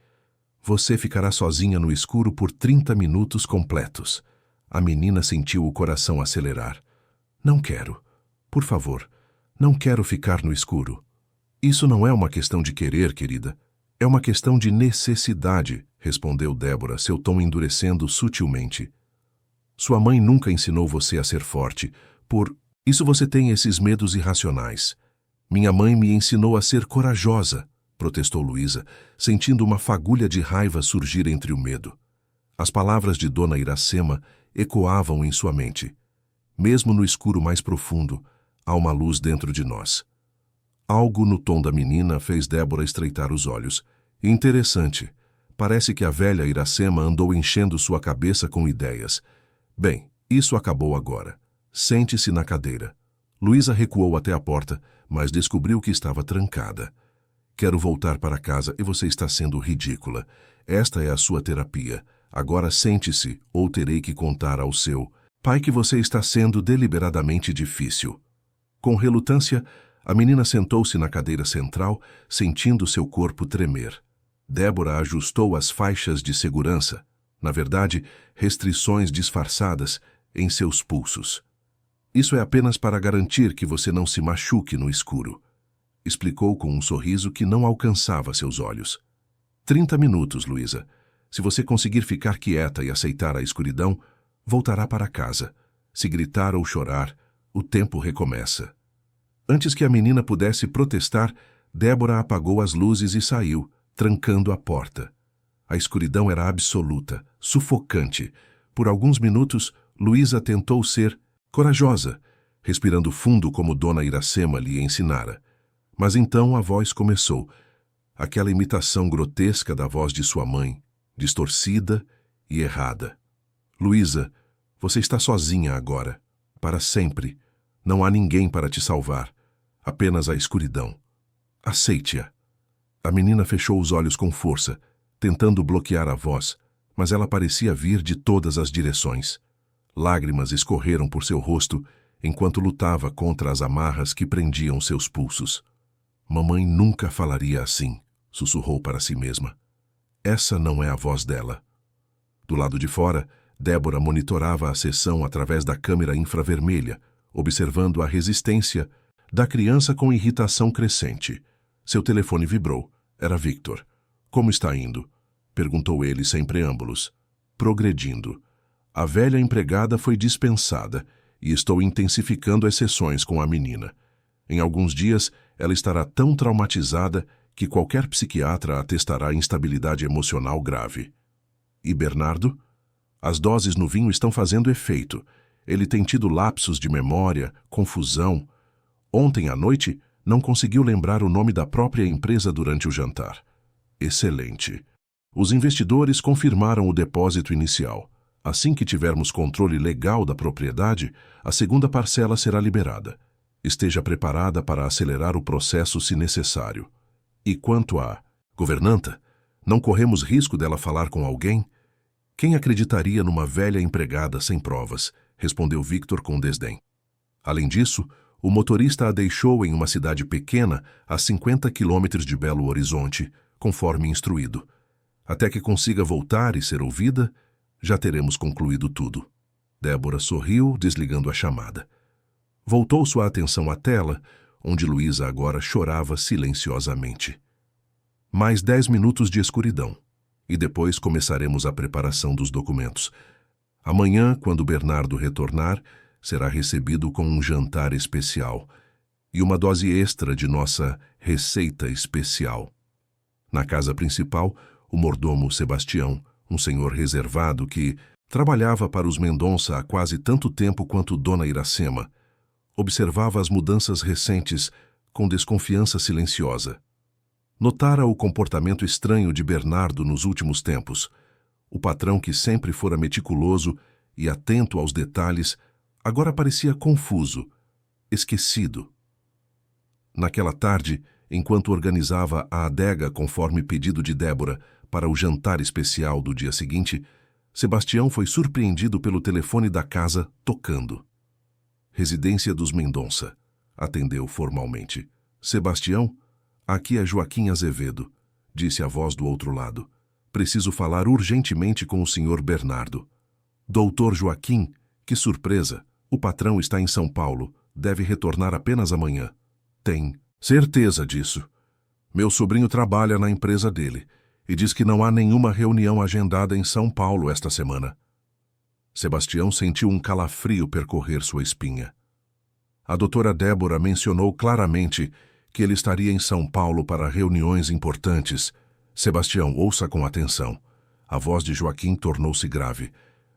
Você ficará sozinha no escuro por 30 minutos completos. A menina sentiu o coração acelerar. Não quero. Por favor, não quero ficar no escuro. Isso não é uma questão de querer, querida. É uma questão de necessidade, respondeu Débora, seu tom endurecendo sutilmente. Sua mãe nunca ensinou você a ser forte. Por isso você tem esses medos irracionais. Minha mãe me ensinou a ser corajosa, protestou Luísa, sentindo uma fagulha de raiva surgir entre o medo. As palavras de Dona Iracema ecoavam em sua mente. Mesmo no escuro mais profundo, há uma luz dentro de nós. Algo no tom da menina fez Débora estreitar os olhos. Interessante. Parece que a velha Iracema andou enchendo sua cabeça com ideias. Bem, isso acabou agora. Sente-se na cadeira. Luísa recuou até a porta, mas descobriu que estava trancada. Quero voltar para casa e você está sendo ridícula. Esta é a sua terapia. Agora sente-se ou terei que contar ao seu pai que você está sendo deliberadamente difícil. Com relutância, a menina sentou-se na cadeira central, sentindo seu corpo tremer. Débora ajustou as faixas de segurança, na verdade, restrições disfarçadas, em seus pulsos. Isso é apenas para garantir que você não se machuque no escuro, explicou com um sorriso que não alcançava seus olhos. 30 minutos, Luísa. Se você conseguir ficar quieta e aceitar a escuridão, voltará para casa. Se gritar ou chorar, o tempo recomeça. Antes que a menina pudesse protestar, Débora apagou as luzes e saiu, trancando a porta. A escuridão era absoluta, sufocante. Por alguns minutos, Luísa tentou ser corajosa, respirando fundo como Dona Iracema lhe ensinara. Mas então a voz começou, aquela imitação grotesca da voz de sua mãe, distorcida e errada. Luísa, você está sozinha agora, para sempre. Não há ninguém para te salvar, apenas a escuridão. Aceite-a. A menina fechou os olhos com força, tentando bloquear a voz, mas ela parecia vir de todas as direções. Lágrimas escorreram por seu rosto enquanto lutava contra as amarras que prendiam seus pulsos. Mamãe nunca falaria assim, sussurrou para si mesma. Essa não é a voz dela. Do lado de fora, Débora monitorava a sessão através da câmera infravermelha, observando a resistência da criança com irritação crescente. Seu telefone vibrou. Era Victor. Como está indo? Perguntou ele sem preâmbulos. Progredindo. A velha empregada foi dispensada e estou intensificando as sessões com a menina. Em alguns dias, ela estará tão traumatizada que qualquer psiquiatra atestará instabilidade emocional grave. E Bernardo? As doses no vinho estão fazendo efeito. Ele tem tido lapsos de memória, confusão. Ontem à noite, não conseguiu lembrar o nome da própria empresa durante o jantar. Excelente. Os investidores confirmaram o depósito inicial. Assim que tivermos controle legal da propriedade, a segunda parcela será liberada. Esteja preparada para acelerar o processo se necessário. E quanto à governanta, não corremos risco dela falar com alguém? Quem acreditaria numa velha empregada sem provas? Respondeu Victor com desdém. Além disso, o motorista a deixou em uma cidade pequena a 50 quilômetros de Belo Horizonte, conforme instruído. Até que consiga voltar e ser ouvida, já teremos concluído tudo. Débora sorriu, desligando a chamada. Voltou sua atenção à tela, onde Luísa agora chorava silenciosamente. Mais 10 minutos de escuridão, e depois começaremos a preparação dos documentos. Amanhã, quando Bernardo retornar, será recebido com um jantar especial e uma dose extra de nossa receita especial. Na casa principal, o mordomo Sebastião, um senhor reservado que trabalhava para os Mendonça há quase tanto tempo quanto Dona Iracema, observava as mudanças recentes com desconfiança silenciosa. Notara o comportamento estranho de Bernardo nos últimos tempos. O patrão, que sempre fora meticuloso e atento aos detalhes, agora parecia confuso, esquecido. Naquela tarde, enquanto organizava a adega conforme pedido de Débora para o jantar especial do dia seguinte, Sebastião foi surpreendido pelo telefone da casa tocando. Residência dos Mendonça. Atendeu formalmente. Sebastião? Aqui é Joaquim Azevedo, disse a voz do outro lado. Preciso falar urgentemente com o senhor Bernardo. Doutor Joaquim, que surpresa! O patrão está em São Paulo. Deve retornar apenas amanhã. Tem certeza disso. Meu sobrinho trabalha na empresa dele e diz que não há nenhuma reunião agendada em São Paulo esta semana. Sebastião sentiu um calafrio percorrer sua espinha. A doutora Débora mencionou claramente que ele estaria em São Paulo para reuniões importantes. Sebastião, ouça com atenção. A voz de Joaquim tornou-se grave.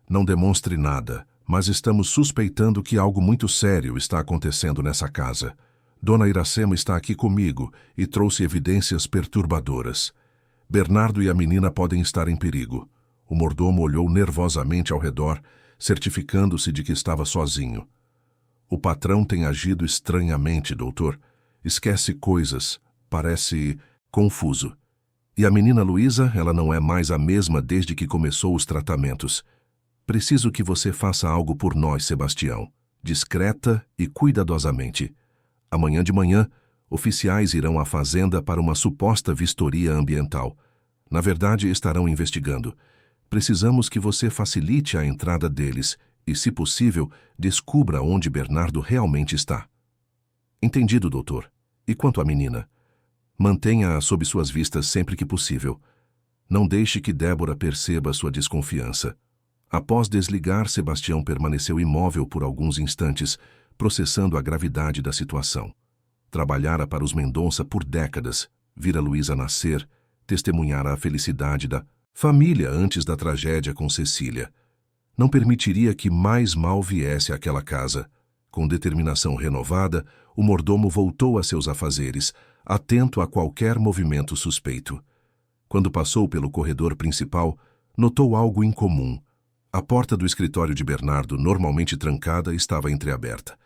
Não demonstre nada, mas estamos suspeitando que algo muito sério está acontecendo nessa casa. Dona Iracema está aqui comigo e trouxe evidências perturbadoras. Bernardo e a menina podem estar em perigo. O mordomo olhou nervosamente ao redor, certificando-se de que estava sozinho. O patrão tem agido estranhamente, doutor. Esquece coisas, parece confuso. E a menina Luísa, ela não é mais a mesma desde que começou os tratamentos. Preciso que você faça algo por nós, Sebastião, discreta e cuidadosamente. Amanhã de manhã, oficiais irão à fazenda para uma suposta vistoria ambiental. Na verdade, estarão investigando. Precisamos que você facilite a entrada deles e, se possível, descubra onde Bernardo realmente está. Entendido, doutor. E quanto à menina? Mantenha-a sob suas vistas sempre que possível. Não deixe que Débora perceba sua desconfiança. Após desligar, Sebastião permaneceu imóvel por alguns instantes, processando a gravidade da situação. Trabalhara para os Mendonça por décadas, vira Luísa nascer, testemunhara a felicidade da família antes da tragédia com Cecília. Não permitiria que mais mal viesse àquela casa. Com determinação renovada, o mordomo voltou a seus afazeres, atento a qualquer movimento suspeito. Quando passou pelo corredor principal, notou algo incomum. A porta do escritório de Bernardo, normalmente trancada, estava entreaberta.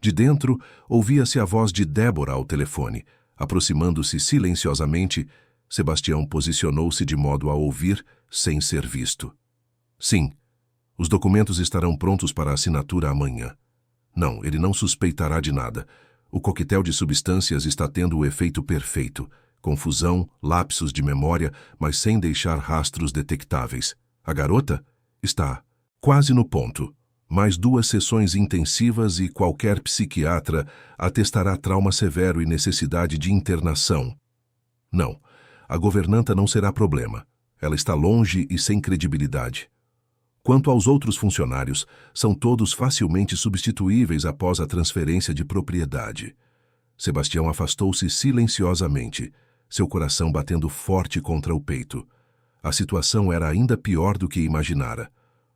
De dentro, ouvia-se a voz de Débora ao telefone. Aproximando-se silenciosamente, Sebastião posicionou-se de modo a ouvir, sem ser visto. Sim, os documentos estarão prontos para assinatura amanhã. Não, ele não suspeitará de nada. O coquetel de substâncias está tendo o efeito perfeito. Confusão, lapsos de memória, mas sem deixar rastros detectáveis. A garota? Está quase no ponto. Mais 2 sessões intensivas e qualquer psiquiatra atestará trauma severo e necessidade de internação. Não, a governanta não será problema. Ela está longe e sem credibilidade. Quanto aos outros funcionários, são todos facilmente substituíveis após a transferência de propriedade. Sebastião afastou-se silenciosamente, seu coração batendo forte contra o peito. A situação era ainda pior do que imaginara.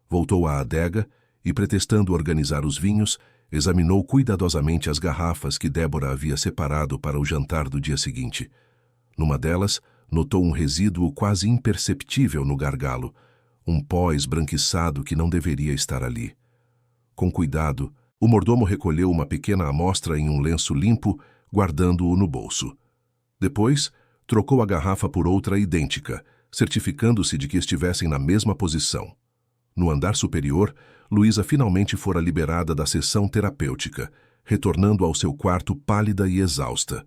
Voltou à adega e, pretextando organizar os vinhos, examinou cuidadosamente as garrafas que Débora havia separado para o jantar do dia seguinte. Numa delas, notou um resíduo quase imperceptível no gargalo, um pó esbranquiçado que não deveria estar ali. Com cuidado, o mordomo recolheu uma pequena amostra em um lenço limpo, guardando-o no bolso. Depois, trocou a garrafa por outra idêntica, certificando-se de que estivessem na mesma posição. No andar superior, Luísa finalmente fora liberada da sessão terapêutica, retornando ao seu quarto pálida e exausta.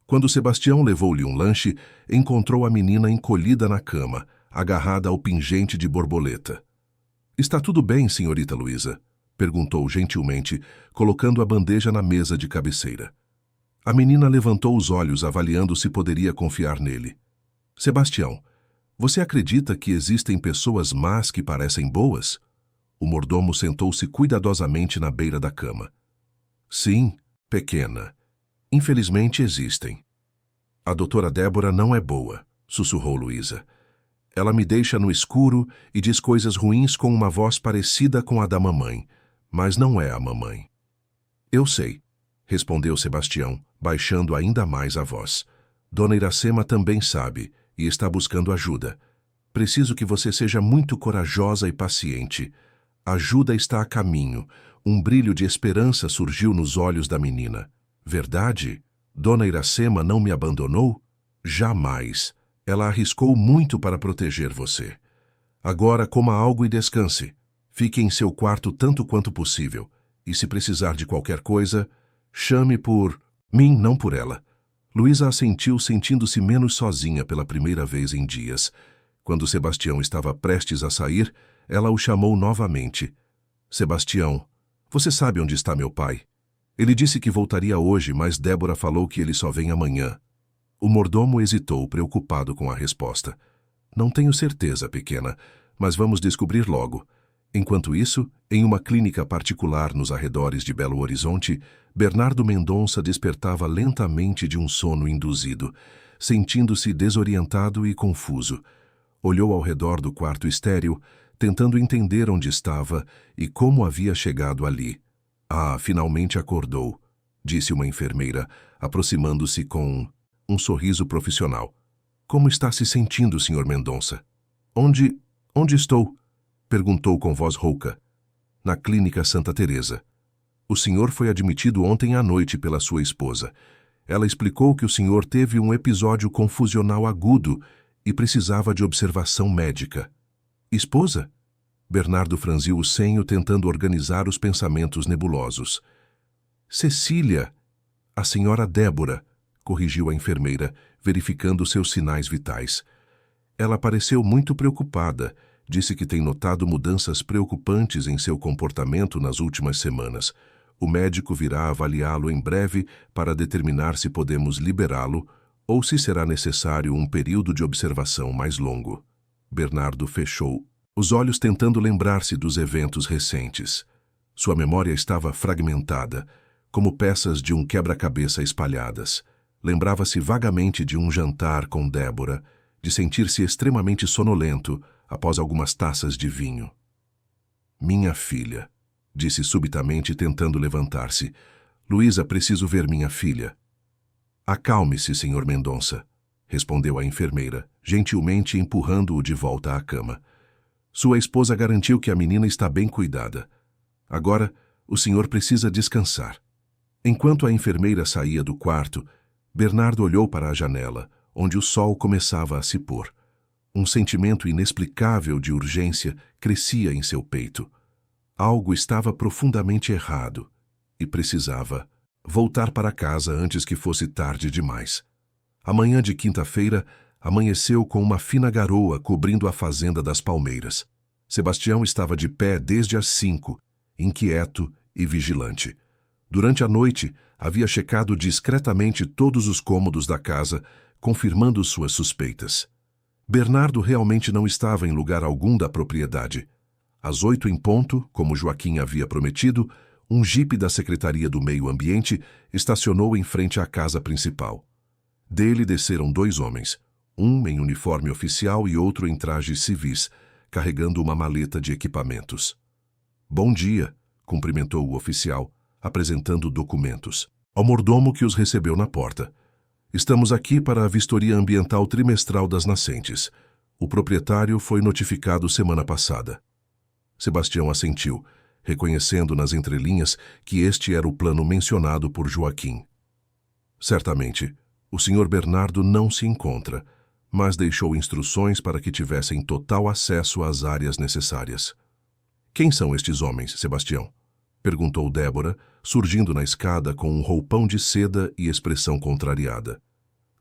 Quando Sebastião levou-lhe um lanche, encontrou a menina encolhida na cama, agarrada ao pingente de borboleta. — Está tudo bem, senhorita Luísa? Perguntou gentilmente, colocando a bandeja na mesa de cabeceira. A menina levantou os olhos, avaliando se poderia confiar nele. — Sebastião, você acredita que existem pessoas más que parecem boas? O mordomo sentou-se cuidadosamente na beira da cama. — Sim, pequena. Infelizmente existem. — A doutora Débora não é boa, sussurrou Luísa. Ela me deixa no escuro e diz coisas ruins com uma voz parecida com a da mamãe, mas não é a mamãe. — Eu sei, respondeu Sebastião, baixando ainda mais a voz. Dona Iracema também sabe e está buscando ajuda. Preciso que você seja muito corajosa e paciente. A ajuda está a caminho. Um brilho de esperança surgiu nos olhos da menina. Verdade? Dona Iracema não me abandonou? Jamais. Ela arriscou muito para proteger você. Agora coma algo e descanse. Fique em seu quarto tanto quanto possível. E se precisar de qualquer coisa, chame por mim, não por ela. Luísa assentiu, sentindo-se menos sozinha pela primeira vez em dias. Quando Sebastião estava prestes a sair, ela o chamou novamente. Sebastião, você sabe onde está meu pai? Ele disse que voltaria hoje, mas Débora falou que ele só vem amanhã. O mordomo hesitou, preocupado com a resposta. Não tenho certeza, pequena, mas vamos descobrir logo. Enquanto isso, em uma clínica particular nos arredores de Belo Horizonte, Bernardo Mendonça despertava lentamente de um sono induzido, sentindo-se desorientado e confuso. Olhou ao redor do quarto estéril, tentando entender onde estava e como havia chegado ali. Ah, finalmente acordou, disse uma enfermeira, aproximando-se com um sorriso profissional. Como está se sentindo, Sr. Mendonça? Onde estou? Perguntou com voz rouca. Na clínica Santa Teresa. O senhor foi admitido ontem à noite pela sua esposa. Ela explicou que o senhor teve um episódio confusional agudo e precisava de observação médica. Esposa? Bernardo franziu o senho, tentando organizar os pensamentos nebulosos. Cecília, a senhora Débora, corrigiu a enfermeira, verificando seus sinais vitais. Ela pareceu muito preocupada. Disse que tem notado mudanças preocupantes em seu comportamento nas últimas semanas. O médico virá avaliá-lo em breve para determinar se podemos liberá-lo ou se será necessário um período de observação mais longo. Bernardo fechou os olhos tentando lembrar-se dos eventos recentes. Sua memória estava fragmentada, como peças de um quebra-cabeça espalhadas. Lembrava-se vagamente de um jantar com Débora, de sentir-se extremamente sonolento após algumas taças de vinho. Minha filha, disse subitamente, tentando levantar-se. Luísa, preciso ver minha filha. Acalme-se, Sr. Mendonça, respondeu a enfermeira, gentilmente empurrando-o de volta à cama. Sua esposa garantiu que a menina está bem cuidada. Agora, o senhor precisa descansar. Enquanto a enfermeira saía do quarto, Bernardo olhou para a janela, onde o sol começava a se pôr. Um sentimento inexplicável de urgência crescia em seu peito. Algo estava profundamente errado, e precisava voltar para casa antes que fosse tarde demais. A manhã de quinta-feira amanheceu com uma fina garoa cobrindo a fazenda das Palmeiras. Sebastião estava de pé desde as 5, inquieto e vigilante. Durante a noite, havia checado discretamente todos os cômodos da casa, confirmando suas suspeitas. Bernardo realmente não estava em lugar algum da propriedade. Às 8 em ponto, como Joaquim havia prometido, um jipe da Secretaria do Meio Ambiente estacionou em frente à casa principal. Dele desceram 2 homens, um em uniforme oficial e outro em trajes civis, carregando uma maleta de equipamentos. "Bom dia", cumprimentou o oficial, apresentando documentos. Ao mordomo que os recebeu na porta. "Estamos aqui para a vistoria ambiental trimestral das nascentes. O proprietário foi notificado semana passada." Sebastião assentiu, reconhecendo nas entrelinhas que este era o plano mencionado por Joaquim. "Certamente, o Sr. Bernardo não se encontra, mas deixou instruções para que tivessem total acesso às áreas necessárias." "Quem são estes homens, Sebastião?" perguntou Débora, surgindo na escada com um roupão de seda e expressão contrariada.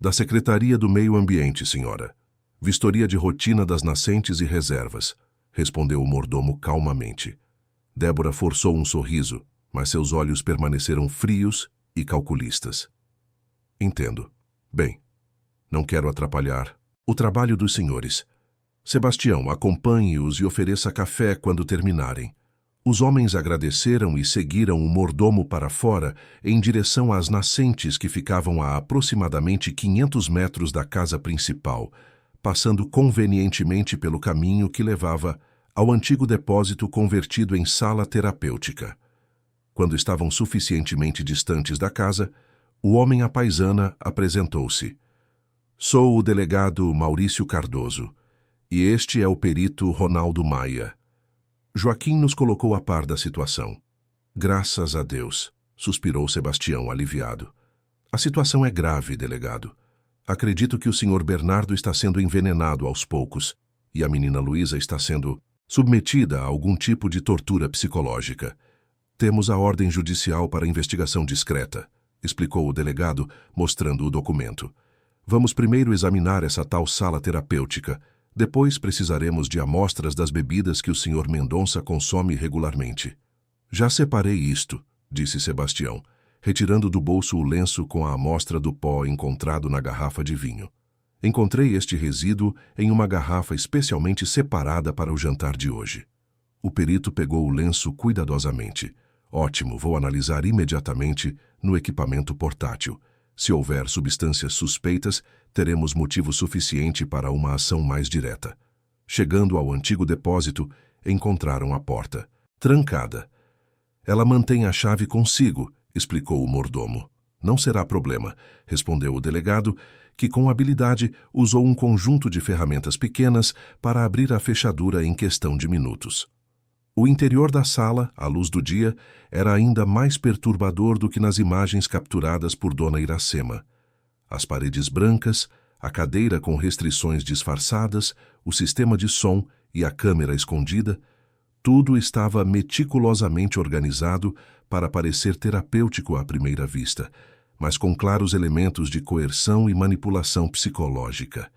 "Da Secretaria do Meio Ambiente, senhora. Vistoria de rotina das nascentes e reservas", respondeu o mordomo calmamente. Débora forçou um sorriso, mas seus olhos permaneceram frios e calculistas. "Entendo. Bem, não quero atrapalhar o trabalho dos senhores. Sebastião, acompanhe-os e ofereça café quando terminarem." Os homens agradeceram e seguiram o mordomo para fora em direção às nascentes que ficavam a aproximadamente 500 metros da casa principal, passando convenientemente pelo caminho que levava ao antigo depósito convertido em sala terapêutica. Quando estavam suficientemente distantes da casa, o homem à paisana apresentou-se. "Sou o delegado Maurício Cardoso, e este é o perito Ronaldo Maia." Joaquim nos colocou a par da situação. "Graças a Deus", suspirou Sebastião, aliviado. "A situação é grave, delegado. Acredito que o Sr. Bernardo está sendo envenenado aos poucos, e a menina Luísa está sendo submetida a algum tipo de tortura psicológica. Temos a ordem judicial para investigação discreta", explicou o delegado, mostrando o documento. "Vamos primeiro examinar essa tal sala terapêutica. Depois precisaremos de amostras das bebidas que o Sr. Mendonça consome regularmente." "Já separei isto", disse Sebastião, retirando do bolso o lenço com a amostra do pó encontrado na garrafa de vinho. "Encontrei este resíduo em uma garrafa especialmente separada para o jantar de hoje." O perito pegou o lenço cuidadosamente. "Ótimo, vou analisar imediatamente no equipamento portátil. Se houver substâncias suspeitas, teremos motivo suficiente para uma ação mais direta." Chegando ao antigo depósito, encontraram a porta trancada. "Ela mantém a chave consigo", explicou o mordomo. "Não será problema", respondeu o delegado, que com habilidade usou um conjunto de ferramentas pequenas para abrir a fechadura em questão de minutos. O interior da sala, à luz do dia, era ainda mais perturbador do que nas imagens capturadas por Dona Iracema. As paredes brancas, a cadeira com restrições disfarçadas, o sistema de som e a câmera escondida, tudo estava meticulosamente organizado para parecer terapêutico à primeira vista, mas com claros elementos de coerção e manipulação psicológica.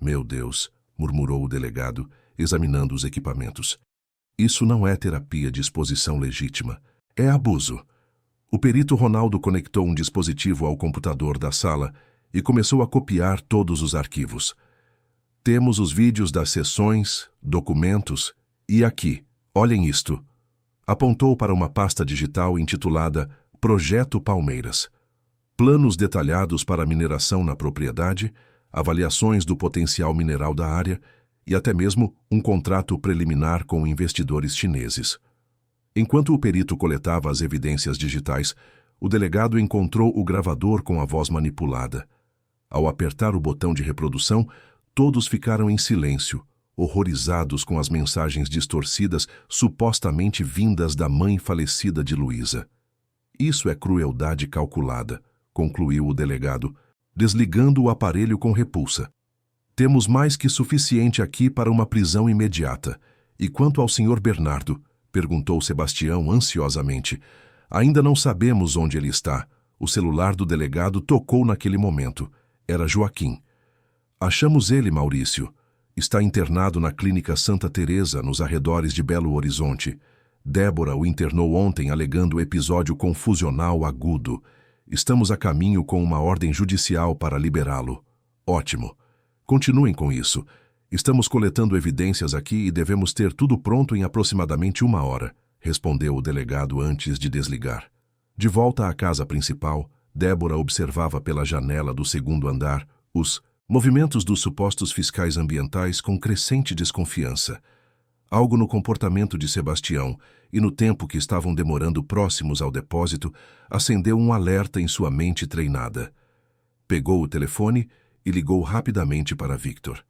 "Meu Deus", murmurou o delegado, examinando os equipamentos. "Isso não é terapia de exposição legítima. É abuso." O perito Ronaldo conectou um dispositivo ao computador da sala e começou a copiar todos os arquivos. "Temos os vídeos das sessões, documentos, e aqui, olhem isto." Apontou para uma pasta digital intitulada Projeto Palmeiras. Planos detalhados para a mineração na propriedade, avaliações do potencial mineral da área e até mesmo um contrato preliminar com investidores chineses. Enquanto o perito coletava as evidências digitais, o delegado encontrou o gravador com a voz manipulada. Ao apertar o botão de reprodução, todos ficaram em silêncio, horrorizados com as mensagens distorcidas supostamente vindas da mãe falecida de Luísa. "Isso é crueldade calculada", concluiu o delegado, desligando o aparelho com repulsa. "Temos mais que suficiente aqui para uma prisão imediata. E quanto ao Sr. Bernardo?", perguntou Sebastião ansiosamente. Ainda não sabemos onde ele está. O celular do delegado tocou naquele momento. Era Joaquim. Achamos ele, Maurício. Está internado na Clínica Santa Teresa, nos arredores de Belo Horizonte. Débora o internou ontem alegando episódio confusional agudo. Estamos a caminho com uma ordem judicial para liberá-lo. Ótimo. Continuem com isso. Estamos coletando evidências aqui e devemos ter tudo pronto em aproximadamente 1 hora, respondeu o delegado antes de desligar. De volta à casa principal, Débora observava pela janela do segundo andar os movimentos dos supostos fiscais ambientais com crescente desconfiança. Algo no comportamento de Sebastião e no tempo que estavam demorando próximos ao depósito acendeu um alerta em sua mente treinada. Pegou o telefone e ligou rapidamente para Victor.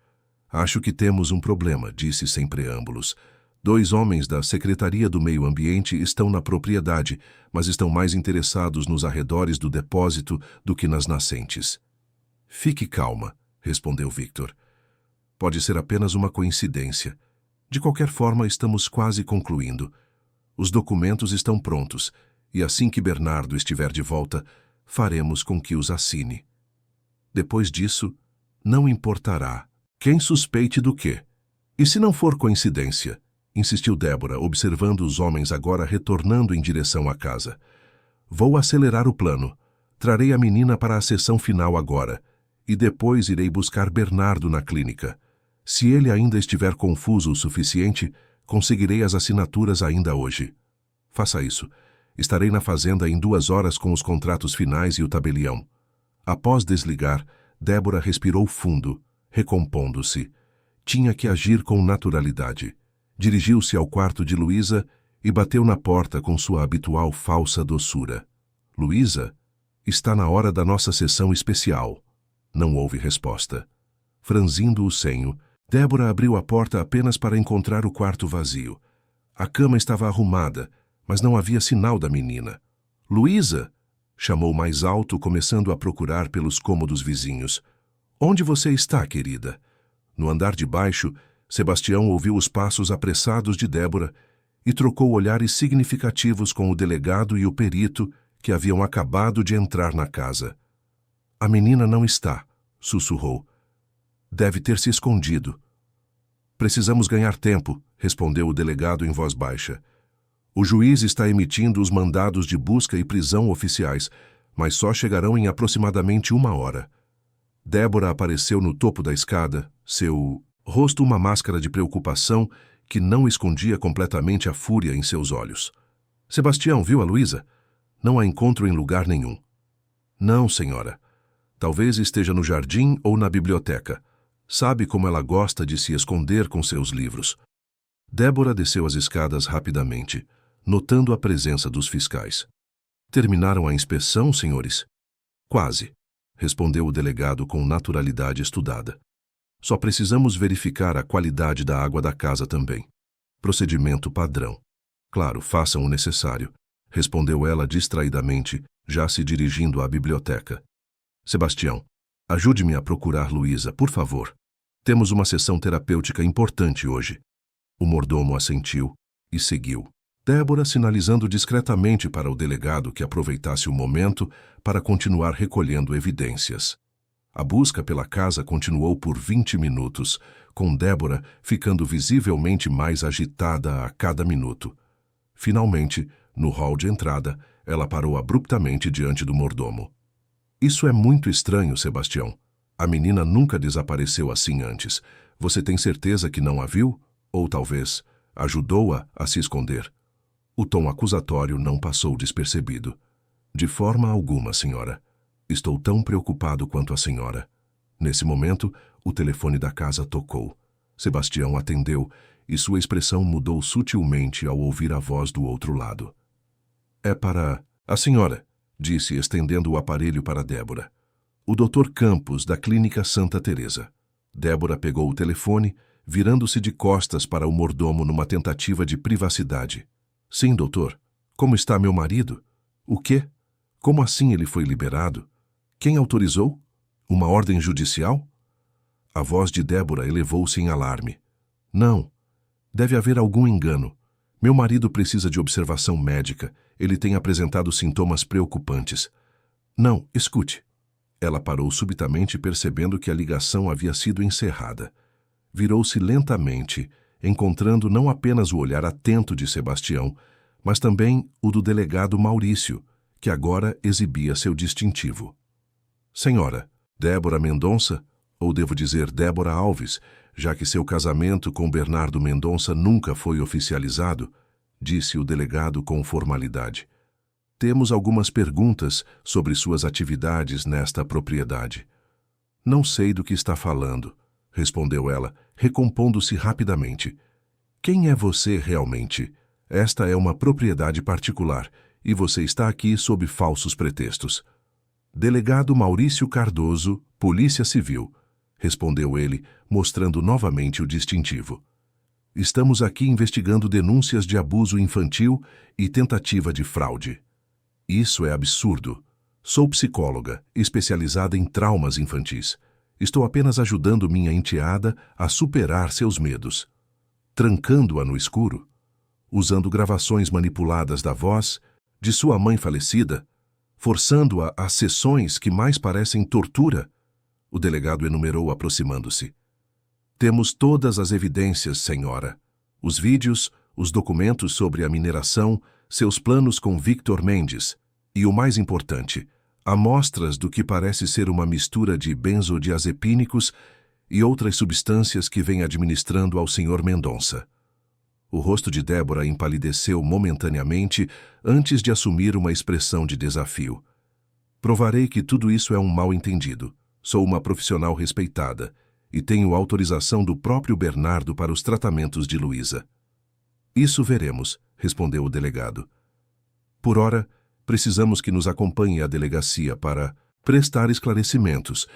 Acho que temos um problema, disse sem preâmbulos. 2 homens da Secretaria do Meio Ambiente estão na propriedade, mas estão mais interessados nos arredores do depósito do que nas nascentes. Fique calma, respondeu Victor. Pode ser apenas uma coincidência. De qualquer forma, estamos quase concluindo. Os documentos estão prontos, e assim que Bernardo estiver de volta, faremos com que os assine. Depois disso, não importará quem suspeite do quê. E se não for coincidência? Insistiu Débora, observando os homens agora retornando em direção à casa. Vou acelerar o plano. Trarei a menina para a sessão final agora, e depois irei buscar Bernardo na clínica. Se ele ainda estiver confuso o suficiente, conseguirei as assinaturas ainda hoje. Faça isso. Estarei na fazenda em 2 horas com os contratos finais e o tabelião. Após desligar, Débora respirou fundo, recompondo-se. Tinha que agir com naturalidade. Dirigiu-se ao quarto de Luísa e bateu na porta com sua habitual falsa doçura. Luísa, está na hora da nossa sessão especial. Não houve resposta. Franzindo o senho, Débora abriu a porta apenas para encontrar o quarto vazio. A cama estava arrumada, mas não havia sinal da menina. Luísa! Chamou mais alto, começando a procurar pelos cômodos vizinhos. Onde você está, querida? No andar de baixo, Sebastião ouviu os passos apressados de Débora e trocou olhares significativos com o delegado e o perito que haviam acabado de entrar na casa. A menina não está, sussurrou. Deve ter se escondido. Precisamos ganhar tempo, respondeu o delegado em voz baixa. O juiz está emitindo os mandados de busca e prisão oficiais, mas só chegarão em aproximadamente 1 hora. Débora apareceu no topo da escada, seu rosto uma máscara de preocupação que não escondia completamente a fúria em seus olhos. Sebastião, viu a Luísa? Não a encontro em lugar nenhum. Não, senhora. Talvez esteja no jardim ou na biblioteca. Sabe como ela gosta de se esconder com seus livros. Débora desceu as escadas rapidamente, notando a presença dos fiscais. Terminaram a inspeção, senhores? Quase, respondeu o delegado com naturalidade estudada. Só precisamos verificar a qualidade da água da casa também. Procedimento padrão. Claro, façam o necessário, respondeu ela distraidamente, já se dirigindo à biblioteca. Sebastião, ajude-me a procurar Luísa, por favor. Temos uma sessão terapêutica importante hoje. O mordomo assentiu e seguiu. Débora sinalizando discretamente para o delegado que aproveitasse o momento para continuar recolhendo evidências. A busca pela casa continuou por 20 minutos, com Débora ficando visivelmente mais agitada a cada minuto. Finalmente, no hall de entrada, ela parou abruptamente diante do mordomo. Isso é muito estranho, Sebastião. A menina nunca desapareceu assim antes. Você tem certeza que não a viu? Ou talvez ajudou-a a se esconder? O tom acusatório não passou despercebido. De forma alguma, senhora. Estou tão preocupado quanto a senhora. Nesse momento, o telefone da casa tocou. Sebastião atendeu e sua expressão mudou sutilmente ao ouvir a voz do outro lado. É para a senhora, disse, estendendo o aparelho para Débora. O Dr. Campos, da Clínica Santa Teresa. Débora pegou o telefone, virando-se de costas para o mordomo numa tentativa de privacidade. Sim, doutor. Como está meu marido? O quê? Como assim ele foi liberado? Quem autorizou? Uma ordem judicial? A voz de Débora elevou-se em alarme. Não. Deve haver algum engano. Meu marido precisa de observação médica. Ele tem apresentado sintomas preocupantes. Não, escute. Ela parou subitamente, percebendo que a ligação havia sido encerrada. Virou-se lentamente, encontrando não apenas o olhar atento de Sebastião, mas também o do delegado Maurício, que agora exibia seu distintivo. Senhora, Débora Mendonça, ou devo dizer Débora Alves, já que seu casamento com Bernardo Mendonça nunca foi oficializado, disse o delegado com formalidade. Temos algumas perguntas sobre suas atividades nesta propriedade. Não sei do que está falando, respondeu ela, recompondo-se rapidamente. Quem é você realmente? Esta é uma propriedade particular e você está aqui sob falsos pretextos. Delegado Maurício Cardoso, Polícia Civil, respondeu ele, mostrando novamente o distintivo. Estamos aqui investigando denúncias de abuso infantil e tentativa de fraude. Isso é absurdo. Sou psicóloga, especializada em traumas infantis. Estou apenas ajudando minha enteada a superar seus medos. Trancando-a no escuro, usando gravações manipuladas da voz de sua mãe falecida, forçando-a a sessões que mais parecem tortura, o delegado enumerou aproximando-se. Temos todas as evidências, senhora. Os vídeos, os documentos sobre a mineração, seus planos com Victor Mendes e, o mais importante, amostras do que parece ser uma mistura de benzodiazepínicos e outras substâncias que vem administrando ao Sr. Mendonça. O rosto de Débora empalideceu momentaneamente antes de assumir uma expressão de desafio. Provarei que tudo isso é um mal-entendido. Sou uma profissional respeitada e tenho autorização do próprio Bernardo para os tratamentos de Luísa. Isso veremos, respondeu o delegado. Por ora, precisamos que nos acompanhe à delegacia para prestar esclarecimentos.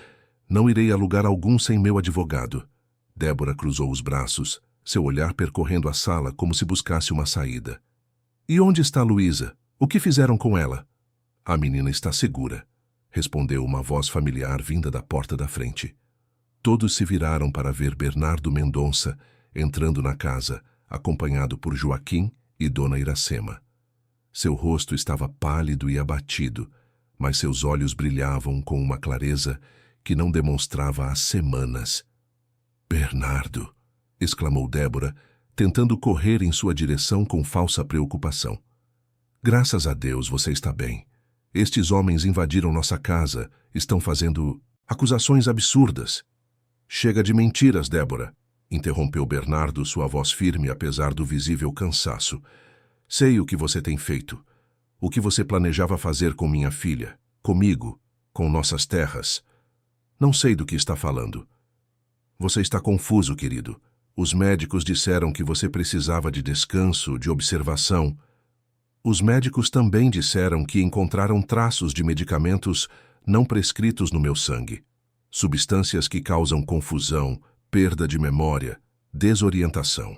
Não irei a lugar algum sem meu advogado. Débora cruzou os braços, seu olhar percorrendo a sala como se buscasse uma saída. E onde está Luísa? O que fizeram com ela? A menina está segura, respondeu uma voz familiar vinda da porta da frente. Todos se viraram para ver Bernardo Mendonça entrando na casa, acompanhado por Joaquim e Dona Iracema. Seu rosto estava pálido e abatido, mas seus olhos brilhavam com uma clareza que não demonstrava há semanas. Bernardo! Exclamou Débora, tentando correr em sua direção com falsa preocupação. Graças a Deus você está bem. Estes homens invadiram nossa casa, estão fazendo acusações absurdas. Chega de mentiras, Débora, interrompeu Bernardo, sua voz firme apesar do visível cansaço. Sei o que você tem feito. O que você planejava fazer com minha filha, comigo, com nossas terras. Não sei do que está falando. Você está confuso, querido. Os médicos disseram que você precisava de descanso, de observação. Os médicos também disseram que encontraram traços de medicamentos não prescritos no meu sangue. Substâncias que causam confusão, perda de memória, desorientação.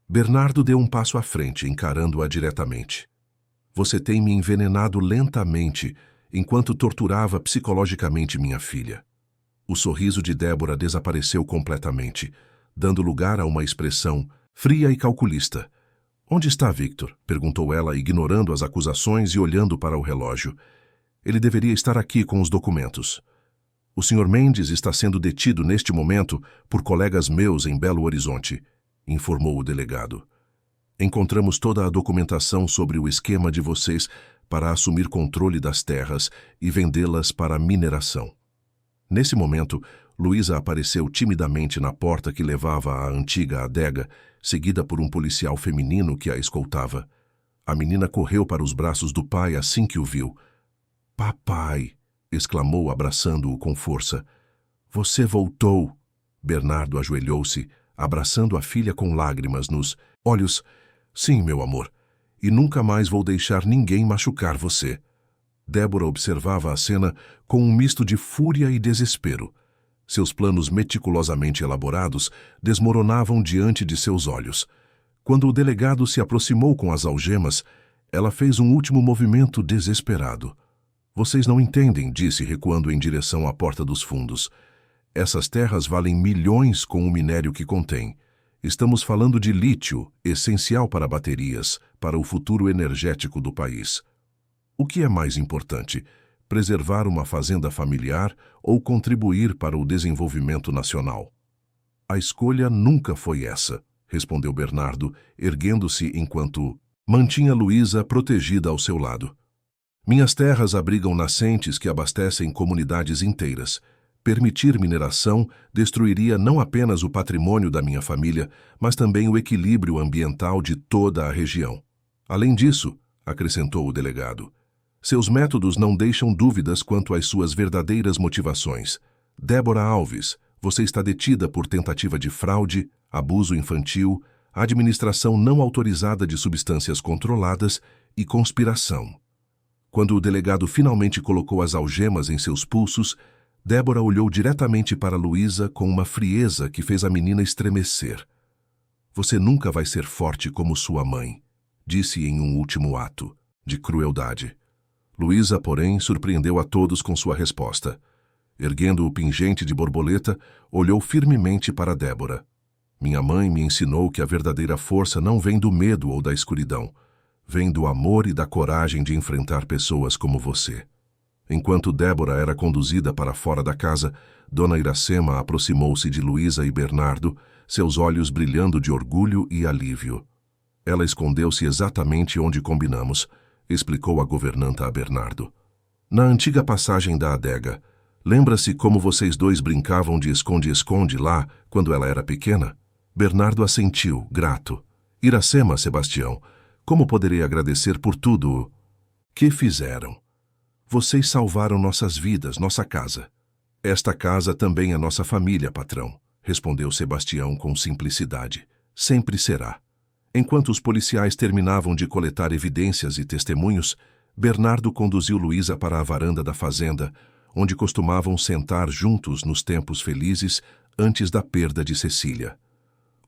Bernardo deu um passo à frente, encarando-a diretamente. Você tem me envenenado lentamente, enquanto torturava psicologicamente minha filha. O sorriso de Débora desapareceu completamente, dando lugar a uma expressão fria e calculista. Onde está Victor? Perguntou ela, ignorando as acusações e olhando para o relógio. Ele deveria estar aqui com os documentos. O Sr. Mendes está sendo detido neste momento por colegas meus em Belo Horizonte, informou o delegado. Encontramos toda a documentação sobre o esquema de vocês para assumir controle das terras e vendê-las para mineração. Nesse momento, Luísa apareceu timidamente na porta que levava à antiga adega, seguida por um policial feminino que a escoltava. A menina correu para os braços do pai assim que o viu. "Papai!" exclamou, abraçando-o com força. "Você voltou!" Bernardo ajoelhou-se, abraçando a filha com lágrimas nos olhos. "Sim, meu amor, e nunca mais vou deixar ninguém machucar você." Débora observava a cena com um misto de fúria e desespero. Seus planos meticulosamente elaborados desmoronavam diante de seus olhos. Quando o delegado se aproximou com as algemas, ela fez um último movimento desesperado. "Vocês não entendem", disse, recuando em direção à porta dos fundos. "Essas terras valem milhões com o minério que contém. Estamos falando de lítio, essencial para baterias, para o futuro energético do país. O que é mais importante, preservar uma fazenda familiar ou contribuir para o desenvolvimento nacional? A escolha nunca foi essa, respondeu Bernardo, erguendo-se enquanto mantinha Luísa protegida ao seu lado. Minhas terras abrigam nascentes que abastecem comunidades inteiras. Permitir mineração destruiria não apenas o patrimônio da minha família, mas também o equilíbrio ambiental de toda a região. Além disso, acrescentou o delegado, seus métodos não deixam dúvidas quanto às suas verdadeiras motivações. Débora Alves, você está detida por tentativa de fraude, abuso infantil, administração não autorizada de substâncias controladas e conspiração. Quando o delegado finalmente colocou as algemas em seus pulsos, Débora olhou diretamente para Luísa com uma frieza que fez a menina estremecer. Você nunca vai ser forte como sua mãe, disse em um último ato de crueldade. Luísa, porém, surpreendeu a todos com sua resposta. Erguendo o pingente de borboleta, olhou firmemente para Débora. Minha mãe me ensinou que a verdadeira força não vem do medo ou da escuridão. Vem do amor e da coragem de enfrentar pessoas como você. Enquanto Débora era conduzida para fora da casa, Dona Iracema aproximou-se de Luísa e Bernardo, seus olhos brilhando de orgulho e alívio. Ela escondeu-se exatamente onde combinamos, explicou a governanta a Bernardo. Na antiga passagem da adega, lembra-se como vocês dois brincavam de esconde-esconde lá, quando ela era pequena? Bernardo assentiu, grato. Iracema, Sebastião, como poderei agradecer por tudo que fizeram? Vocês salvaram nossas vidas, nossa casa. Esta casa também é nossa família, patrão, respondeu Sebastião com simplicidade. Sempre será. Enquanto os policiais terminavam de coletar evidências e testemunhos, Bernardo conduziu Luísa para a varanda da fazenda, onde costumavam sentar juntos nos tempos felizes antes da perda de Cecília.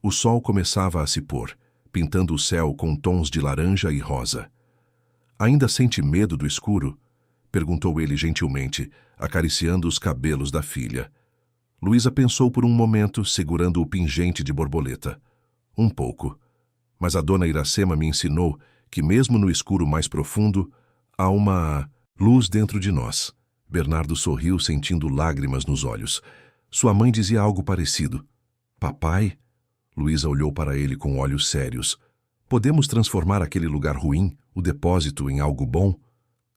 O sol começava a se pôr, pintando o céu com tons de laranja e rosa. Ainda sente medo do escuro? Perguntou ele gentilmente, acariciando os cabelos da filha. Luísa pensou por um momento, segurando o pingente de borboleta. Um pouco. Mas a dona Iracema me ensinou que mesmo no escuro mais profundo, há uma luz dentro de nós. Bernardo sorriu, sentindo lágrimas nos olhos. Sua mãe dizia algo parecido. Papai? Luísa olhou para ele com olhos sérios. Podemos transformar aquele lugar ruim, o depósito, em algo bom?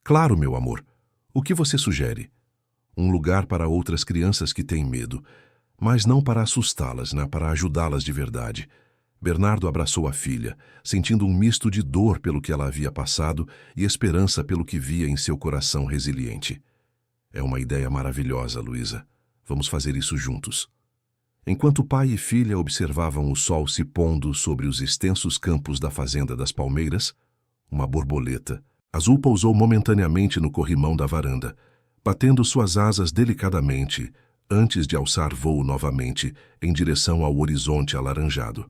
Claro, meu amor. O que você sugere? Um lugar para outras crianças que têm medo, mas não para assustá-las, né? Para ajudá-las de verdade. Bernardo abraçou a filha, sentindo um misto de dor pelo que ela havia passado e esperança pelo que via em seu coração resiliente. É uma ideia maravilhosa, Luísa. Vamos fazer isso juntos. Enquanto pai e filha observavam o sol se pondo sobre os extensos campos da Fazenda das Palmeiras, uma borboleta azul pousou momentaneamente no corrimão da varanda, batendo suas asas delicadamente, antes de alçar voo novamente em direção ao horizonte alaranjado.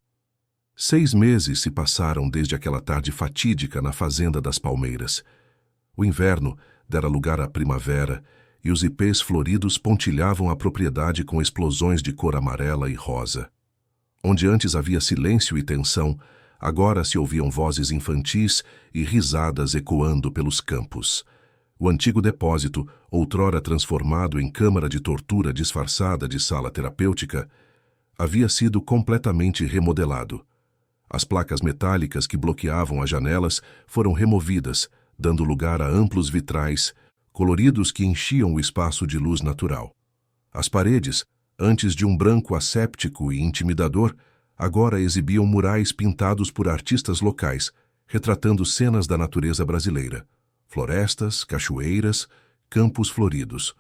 6 meses se passaram desde aquela tarde fatídica na Fazenda das Palmeiras. O inverno dera lugar à primavera e os ipês floridos pontilhavam a propriedade com explosões de cor amarela e rosa. Onde antes havia silêncio e tensão, agora se ouviam vozes infantis e risadas ecoando pelos campos. O antigo depósito, outrora transformado em câmara de tortura disfarçada de sala terapêutica, havia sido completamente remodelado. As placas metálicas que bloqueavam as janelas foram removidas, dando lugar a amplos vitrais, coloridos que enchiam o espaço de luz natural. As paredes, antes de um branco asséptico e intimidador, agora exibiam murais pintados por artistas locais, retratando cenas da natureza brasileira. Florestas, cachoeiras, campos floridos.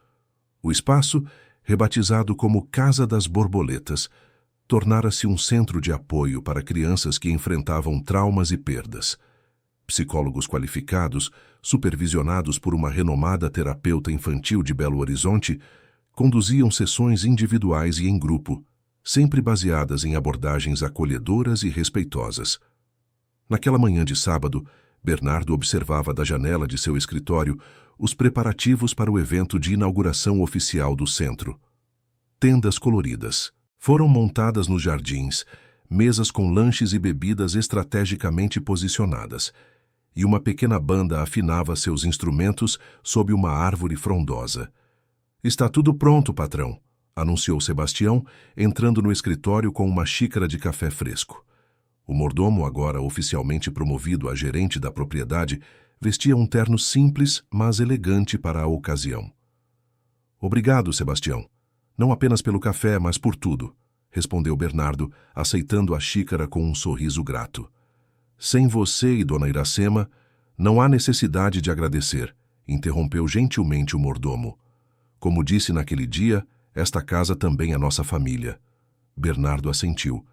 O espaço, rebatizado como Casa das Borboletas, tornara-se um centro de apoio para crianças que enfrentavam traumas e perdas. Psicólogos qualificados, supervisionados por uma renomada terapeuta infantil de Belo Horizonte, conduziam sessões individuais e em grupo, sempre baseadas em abordagens acolhedoras e respeitosas. Naquela manhã de sábado, Bernardo observava da janela de seu escritório os preparativos para o evento de inauguração oficial do centro. Tendas coloridas foram montadas nos jardins, mesas com lanches e bebidas estrategicamente posicionadas, e uma pequena banda afinava seus instrumentos sob uma árvore frondosa. "Está tudo pronto, patrão", anunciou Sebastião, entrando no escritório com uma xícara de café fresco. O mordomo, agora oficialmente promovido a gerente da propriedade, vestia um terno simples, mas elegante para a ocasião. "Obrigado, Sebastião. Não apenas pelo café, mas por tudo", respondeu Bernardo, aceitando a xícara com um sorriso grato. "Sem você e Dona Iracema, não há necessidade de agradecer", interrompeu gentilmente o mordomo. "Como disse naquele dia, esta casa também é nossa família." Bernardo assentiu,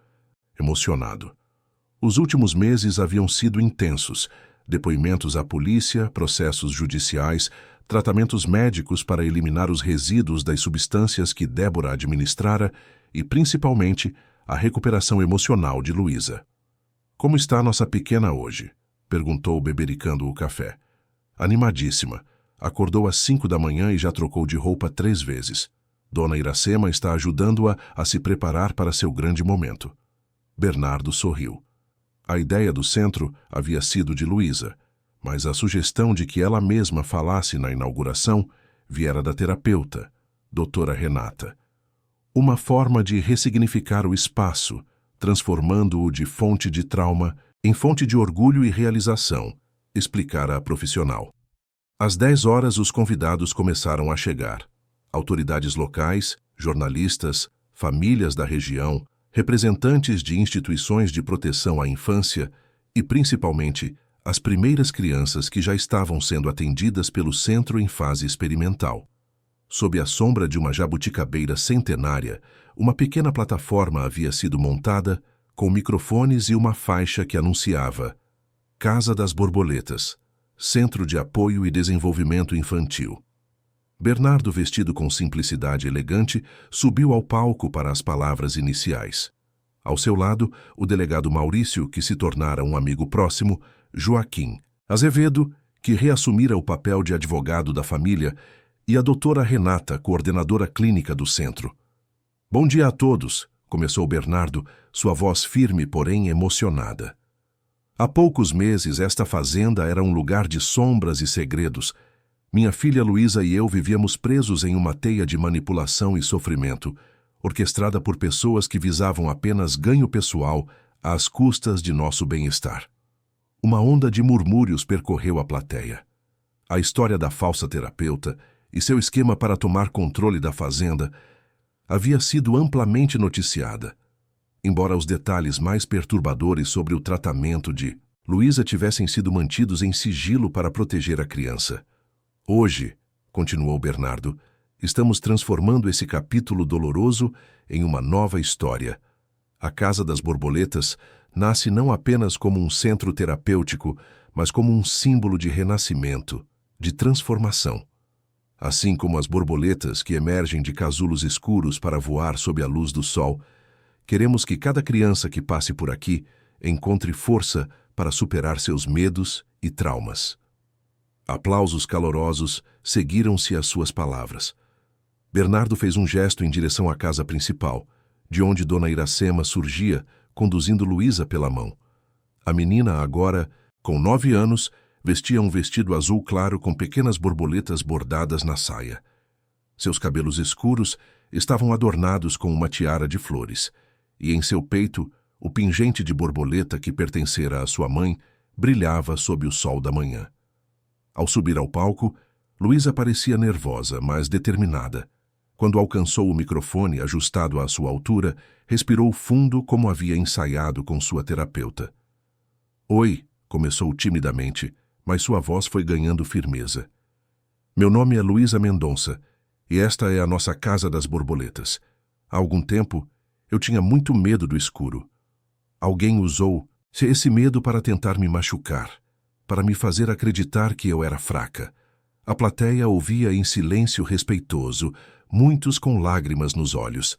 emocionado. Os últimos meses haviam sido intensos. Depoimentos à polícia, processos judiciais, tratamentos médicos para eliminar os resíduos das substâncias que Débora administrara e, principalmente, a recuperação emocional de Luísa. "Como está nossa pequena hoje?" perguntou, bebericando o café. "Animadíssima. Acordou às 5 da manhã e já trocou de roupa 3 vezes. Dona Iracema está ajudando-a a se preparar para seu grande momento." Bernardo sorriu. A ideia do centro havia sido de Luísa, mas a sugestão de que ela mesma falasse na inauguração viera da terapeuta, doutora Renata. Uma forma de ressignificar o espaço, transformando-o de fonte de trauma em fonte de orgulho e realização, explicara a profissional. Às 10 horas, os convidados começaram a chegar. Autoridades locais, jornalistas, famílias da região, representantes de instituições de proteção à infância e, principalmente, as primeiras crianças que já estavam sendo atendidas pelo centro em fase experimental. Sob a sombra de uma jabuticabeira centenária, uma pequena plataforma havia sido montada, com microfones e uma faixa que anunciava Casa das Borboletas, Centro de Apoio e Desenvolvimento Infantil. Bernardo, vestido com simplicidade elegante, subiu ao palco para as palavras iniciais. Ao seu lado, o delegado Maurício, que se tornara um amigo próximo, Joaquim Azevedo, que reassumira o papel de advogado da família, e a doutora Renata, coordenadora clínica do centro. "Bom dia a todos", começou Bernardo, sua voz firme, porém emocionada. "Há poucos meses, esta fazenda era um lugar de sombras e segredos. Minha filha Luísa e eu vivíamos presos em uma teia de manipulação e sofrimento, orquestrada por pessoas que visavam apenas ganho pessoal às custas de nosso bem-estar." Uma onda de murmúrios percorreu a plateia. A história da falsa terapeuta e seu esquema para tomar controle da fazenda havia sido amplamente noticiada, embora os detalhes mais perturbadores sobre o tratamento de Luísa tivessem sido mantidos em sigilo para proteger a criança. "Hoje", continuou Bernardo, "estamos transformando esse capítulo doloroso em uma nova história. A Casa das Borboletas nasce não apenas como um centro terapêutico, mas como um símbolo de renascimento, de transformação. Assim como as borboletas que emergem de casulos escuros para voar sob a luz do sol, queremos que cada criança que passe por aqui encontre força para superar seus medos e traumas." Aplausos calorosos seguiram-se às suas palavras. Bernardo fez um gesto em direção à casa principal, de onde Dona Iracema surgia, conduzindo Luísa pela mão. A menina, agora, com 9 anos, vestia um vestido azul claro com pequenas borboletas bordadas na saia. Seus cabelos escuros estavam adornados com uma tiara de flores, e em seu peito, o pingente de borboleta que pertencera à sua mãe brilhava sob o sol da manhã. Ao subir ao palco, Luísa parecia nervosa, mas determinada. Quando alcançou o microfone ajustado à sua altura, respirou fundo como havia ensaiado com sua terapeuta. "Oi", começou timidamente, mas sua voz foi ganhando firmeza. "Meu nome é Luísa Mendonça, e esta é a nossa Casa das Borboletas. Há algum tempo, eu tinha muito medo do escuro. Alguém usou esse medo para tentar me machucar, para me fazer acreditar que eu era fraca. A plateia ouvia em silêncio respeitoso, muitos com lágrimas nos olhos.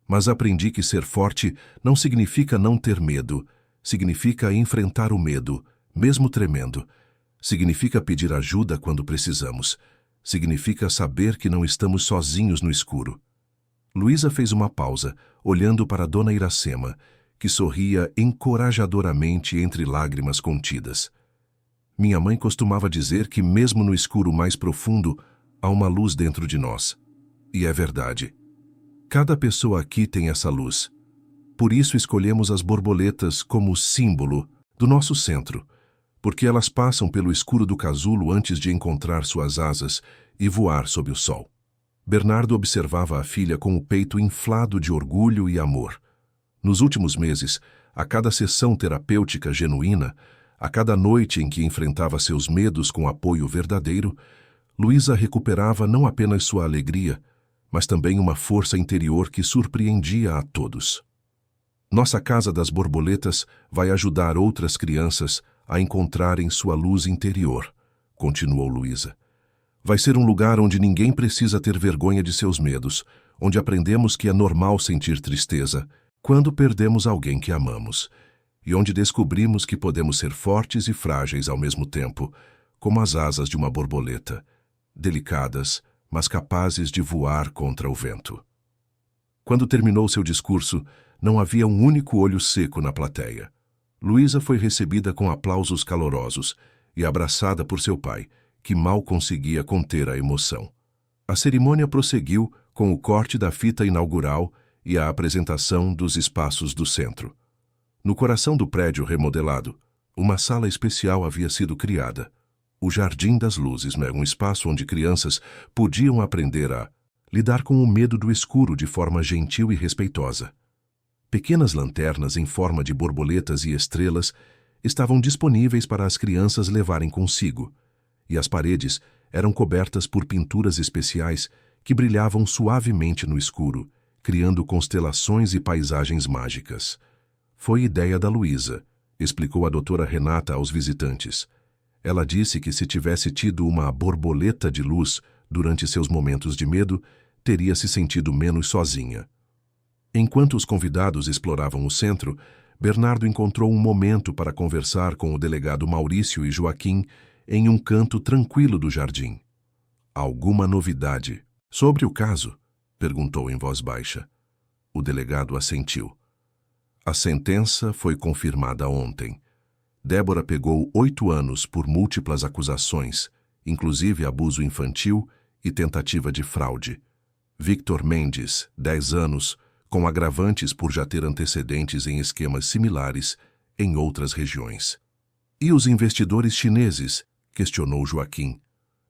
Mas aprendi que ser forte não significa não ter medo, significa enfrentar o medo, mesmo tremendo. Significa pedir ajuda quando precisamos. Significa saber que não estamos sozinhos no escuro." Luísa fez uma pausa, olhando para Dona Iracema, que sorria encorajadoramente entre lágrimas contidas. Minha mãe costumava dizer que mesmo no escuro mais profundo, há uma luz dentro de nós. E é verdade. Cada pessoa aqui tem essa luz. Por isso escolhemos as borboletas como símbolo do nosso centro, porque elas passam pelo escuro do casulo antes de encontrar suas asas e voar sob o sol. Bernardo observava a filha com o peito inflado de orgulho e amor. Nos últimos meses, a cada sessão terapêutica genuína, a cada noite em que enfrentava seus medos com apoio verdadeiro, Luísa recuperava não apenas sua alegria, mas também uma força interior que surpreendia a todos. Nossa Casa das Borboletas vai ajudar outras crianças a encontrarem sua luz interior, continuou Luísa. Vai ser um lugar onde ninguém precisa ter vergonha de seus medos, onde aprendemos que é normal sentir tristeza quando perdemos alguém que amamos, e onde descobrimos que podemos ser fortes e frágeis ao mesmo tempo, como as asas de uma borboleta, delicadas, mas capazes de voar contra o vento. Quando terminou seu discurso, não havia um único olho seco na plateia. Luísa foi recebida com aplausos calorosos e abraçada por seu pai, que mal conseguia conter a emoção. A cerimônia prosseguiu com o corte da fita inaugural e a apresentação dos espaços do centro. No coração do prédio remodelado, uma sala especial havia sido criada. O Jardim das Luzes, um espaço onde crianças podiam aprender a lidar com o medo do escuro de forma gentil e respeitosa. Pequenas lanternas em forma de borboletas e estrelas estavam disponíveis para as crianças levarem consigo, e as paredes eram cobertas por pinturas especiais que brilhavam suavemente no escuro, criando constelações e paisagens mágicas. Foi ideia da Luísa, explicou a doutora Renata aos visitantes. Ela disse que se tivesse tido uma borboleta de luz durante seus momentos de medo, teria se sentido menos sozinha. Enquanto os convidados exploravam o centro, Bernardo encontrou um momento para conversar com o delegado Maurício e Joaquim em um canto tranquilo do jardim. Alguma novidade sobre o caso? Perguntou em voz baixa. O delegado assentiu. A sentença foi confirmada ontem. Débora pegou 8 anos por múltiplas acusações, inclusive abuso infantil e tentativa de fraude. Victor Mendes, 10 anos, com agravantes por já ter antecedentes em esquemas similares em outras regiões. E os investidores chineses? Questionou Joaquim.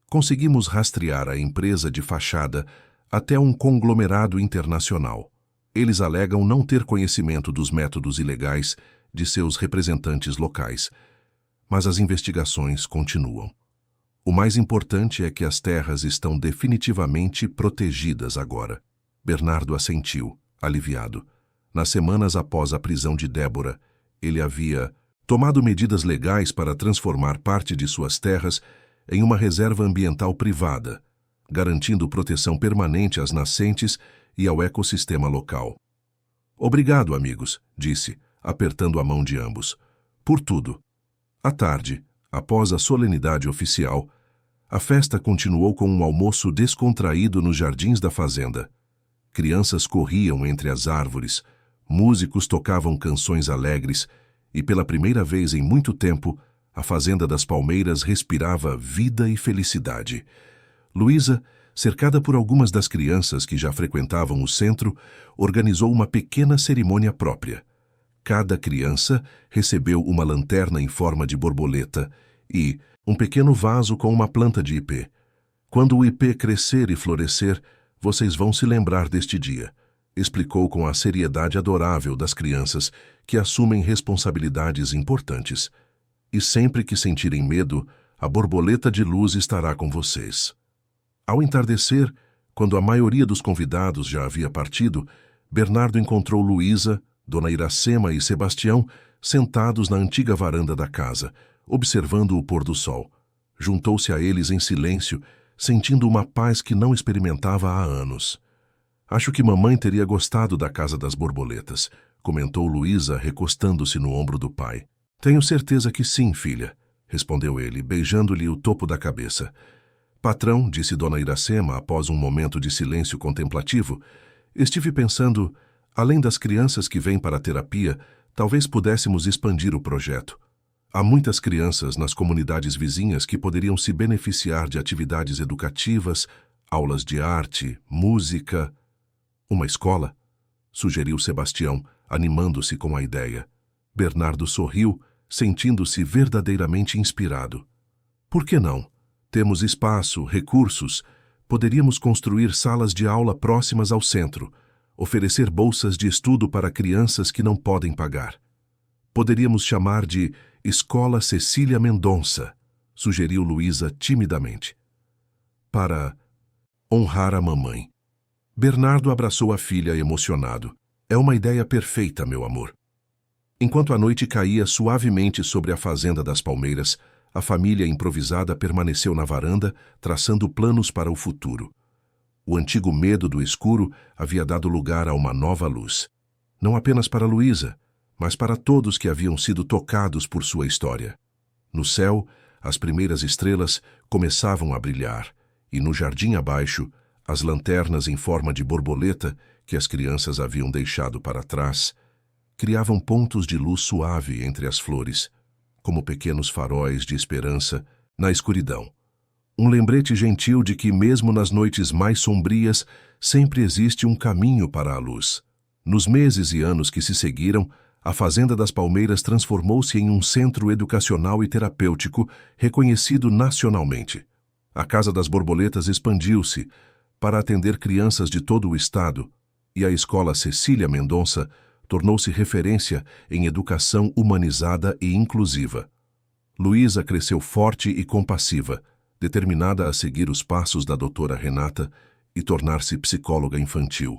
Conseguimos rastrear a empresa de fachada até um conglomerado internacional. Eles alegam não ter conhecimento dos métodos ilegais de seus representantes locais, mas as investigações continuam. O mais importante é que as terras estão definitivamente protegidas agora. Bernardo assentiu, aliviado. Nas semanas após a prisão de Débora, ele havia tomado medidas legais para transformar parte de suas terras em uma reserva ambiental privada, garantindo proteção permanente às nascentes e ao ecossistema local. Obrigado, amigos, disse, apertando a mão de ambos. Por tudo. À tarde, após a solenidade oficial, a festa continuou com um almoço descontraído nos jardins da fazenda. Crianças corriam entre as árvores, músicos tocavam canções alegres e, pela primeira vez em muito tempo, a Fazenda das Palmeiras respirava vida e felicidade. Luísa, cercada por algumas das crianças que já frequentavam o centro, organizou uma pequena cerimônia própria. Cada criança recebeu uma lanterna em forma de borboleta e um pequeno vaso com uma planta de ipê. Quando o ipê crescer e florescer, vocês vão se lembrar deste dia, explicou com a seriedade adorável das crianças que assumem responsabilidades importantes. E sempre que sentirem medo, a borboleta de luz estará com vocês. Ao entardecer, quando a maioria dos convidados já havia partido, Bernardo encontrou Luísa, Dona Iracema e Sebastião sentados na antiga varanda da casa, observando o pôr do sol. Juntou-se a eles em silêncio, sentindo uma paz que não experimentava há anos. Acho que mamãe teria gostado da Casa das Borboletas, comentou Luísa, recostando-se no ombro do pai. Tenho certeza que sim, filha, respondeu ele, beijando-lhe o topo da cabeça. Patrão, disse Dona Iracema após um momento de silêncio contemplativo, estive pensando, além das crianças que vêm para a terapia, talvez pudéssemos expandir o projeto. Há muitas crianças nas comunidades vizinhas que poderiam se beneficiar de atividades educativas, aulas de arte, música. Uma escola? Sugeriu Sebastião, animando-se com a ideia. Bernardo sorriu, sentindo-se verdadeiramente inspirado. Por que não? Temos espaço, recursos. Poderíamos construir salas de aula próximas ao centro, oferecer bolsas de estudo para crianças que não podem pagar. Poderíamos chamar de Escola Cecília Mendonça, sugeriu Luísa timidamente. Para honrar a mamãe. Bernardo abraçou a filha emocionado. É uma ideia perfeita, meu amor. Enquanto a noite caía suavemente sobre a fazenda das palmeiras, a família improvisada permaneceu na varanda, traçando planos para o futuro. O antigo medo do escuro havia dado lugar a uma nova luz. Não apenas para Luísa, mas para todos que haviam sido tocados por sua história. No céu, as primeiras estrelas começavam a brilhar, e no jardim abaixo, as lanternas em forma de borboleta, que as crianças haviam deixado para trás, criavam pontos de luz suave entre as flores, como pequenos faróis de esperança na escuridão. Um lembrete gentil de que, mesmo nas noites mais sombrias, sempre existe um caminho para a luz. Nos meses e anos que se seguiram, a Fazenda das Palmeiras transformou-se em um centro educacional e terapêutico reconhecido nacionalmente. A Casa das Borboletas expandiu-se para atender crianças de todo o estado, e a Escola Cecília Mendonça tornou-se referência em educação humanizada e inclusiva. Luísa cresceu forte e compassiva, determinada a seguir os passos da doutora Renata e tornar-se psicóloga infantil.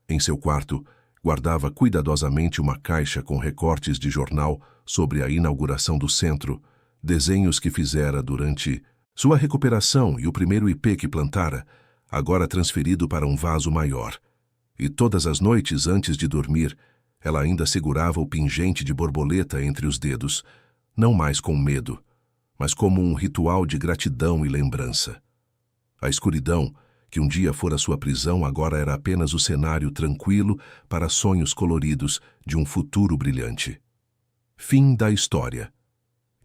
Em seu quarto, guardava cuidadosamente uma caixa com recortes de jornal sobre a inauguração do centro, desenhos que fizera durante sua recuperação e o primeiro ipê que plantara, agora transferido para um vaso maior. E todas as noites, antes de dormir, ela ainda segurava o pingente de borboleta entre os dedos, não mais com medo, mas como um ritual de gratidão e lembrança. A escuridão, que um dia fora sua prisão, agora era apenas o cenário tranquilo para sonhos coloridos de um futuro brilhante. Fim da história.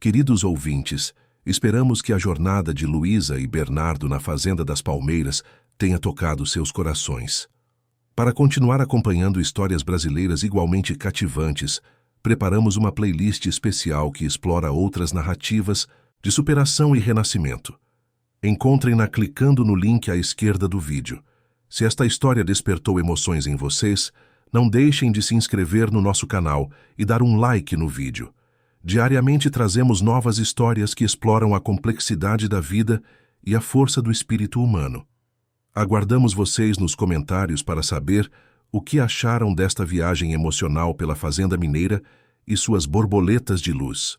Queridos ouvintes, esperamos que a jornada de Luísa e Bernardo na Fazenda das Palmeiras tenha tocado seus corações. Para continuar acompanhando histórias brasileiras igualmente cativantes, preparamos uma playlist especial que explora outras narrativas de superação e renascimento. Encontrem-na clicando no link à esquerda do vídeo. Se esta história despertou emoções em vocês, não deixem de se inscrever no nosso canal e dar um like no vídeo. Diariamente trazemos novas histórias que exploram a complexidade da vida e a força do espírito humano. Aguardamos vocês nos comentários para saber o que acharam desta viagem emocional pela Fazenda Mineira e suas borboletas de luz.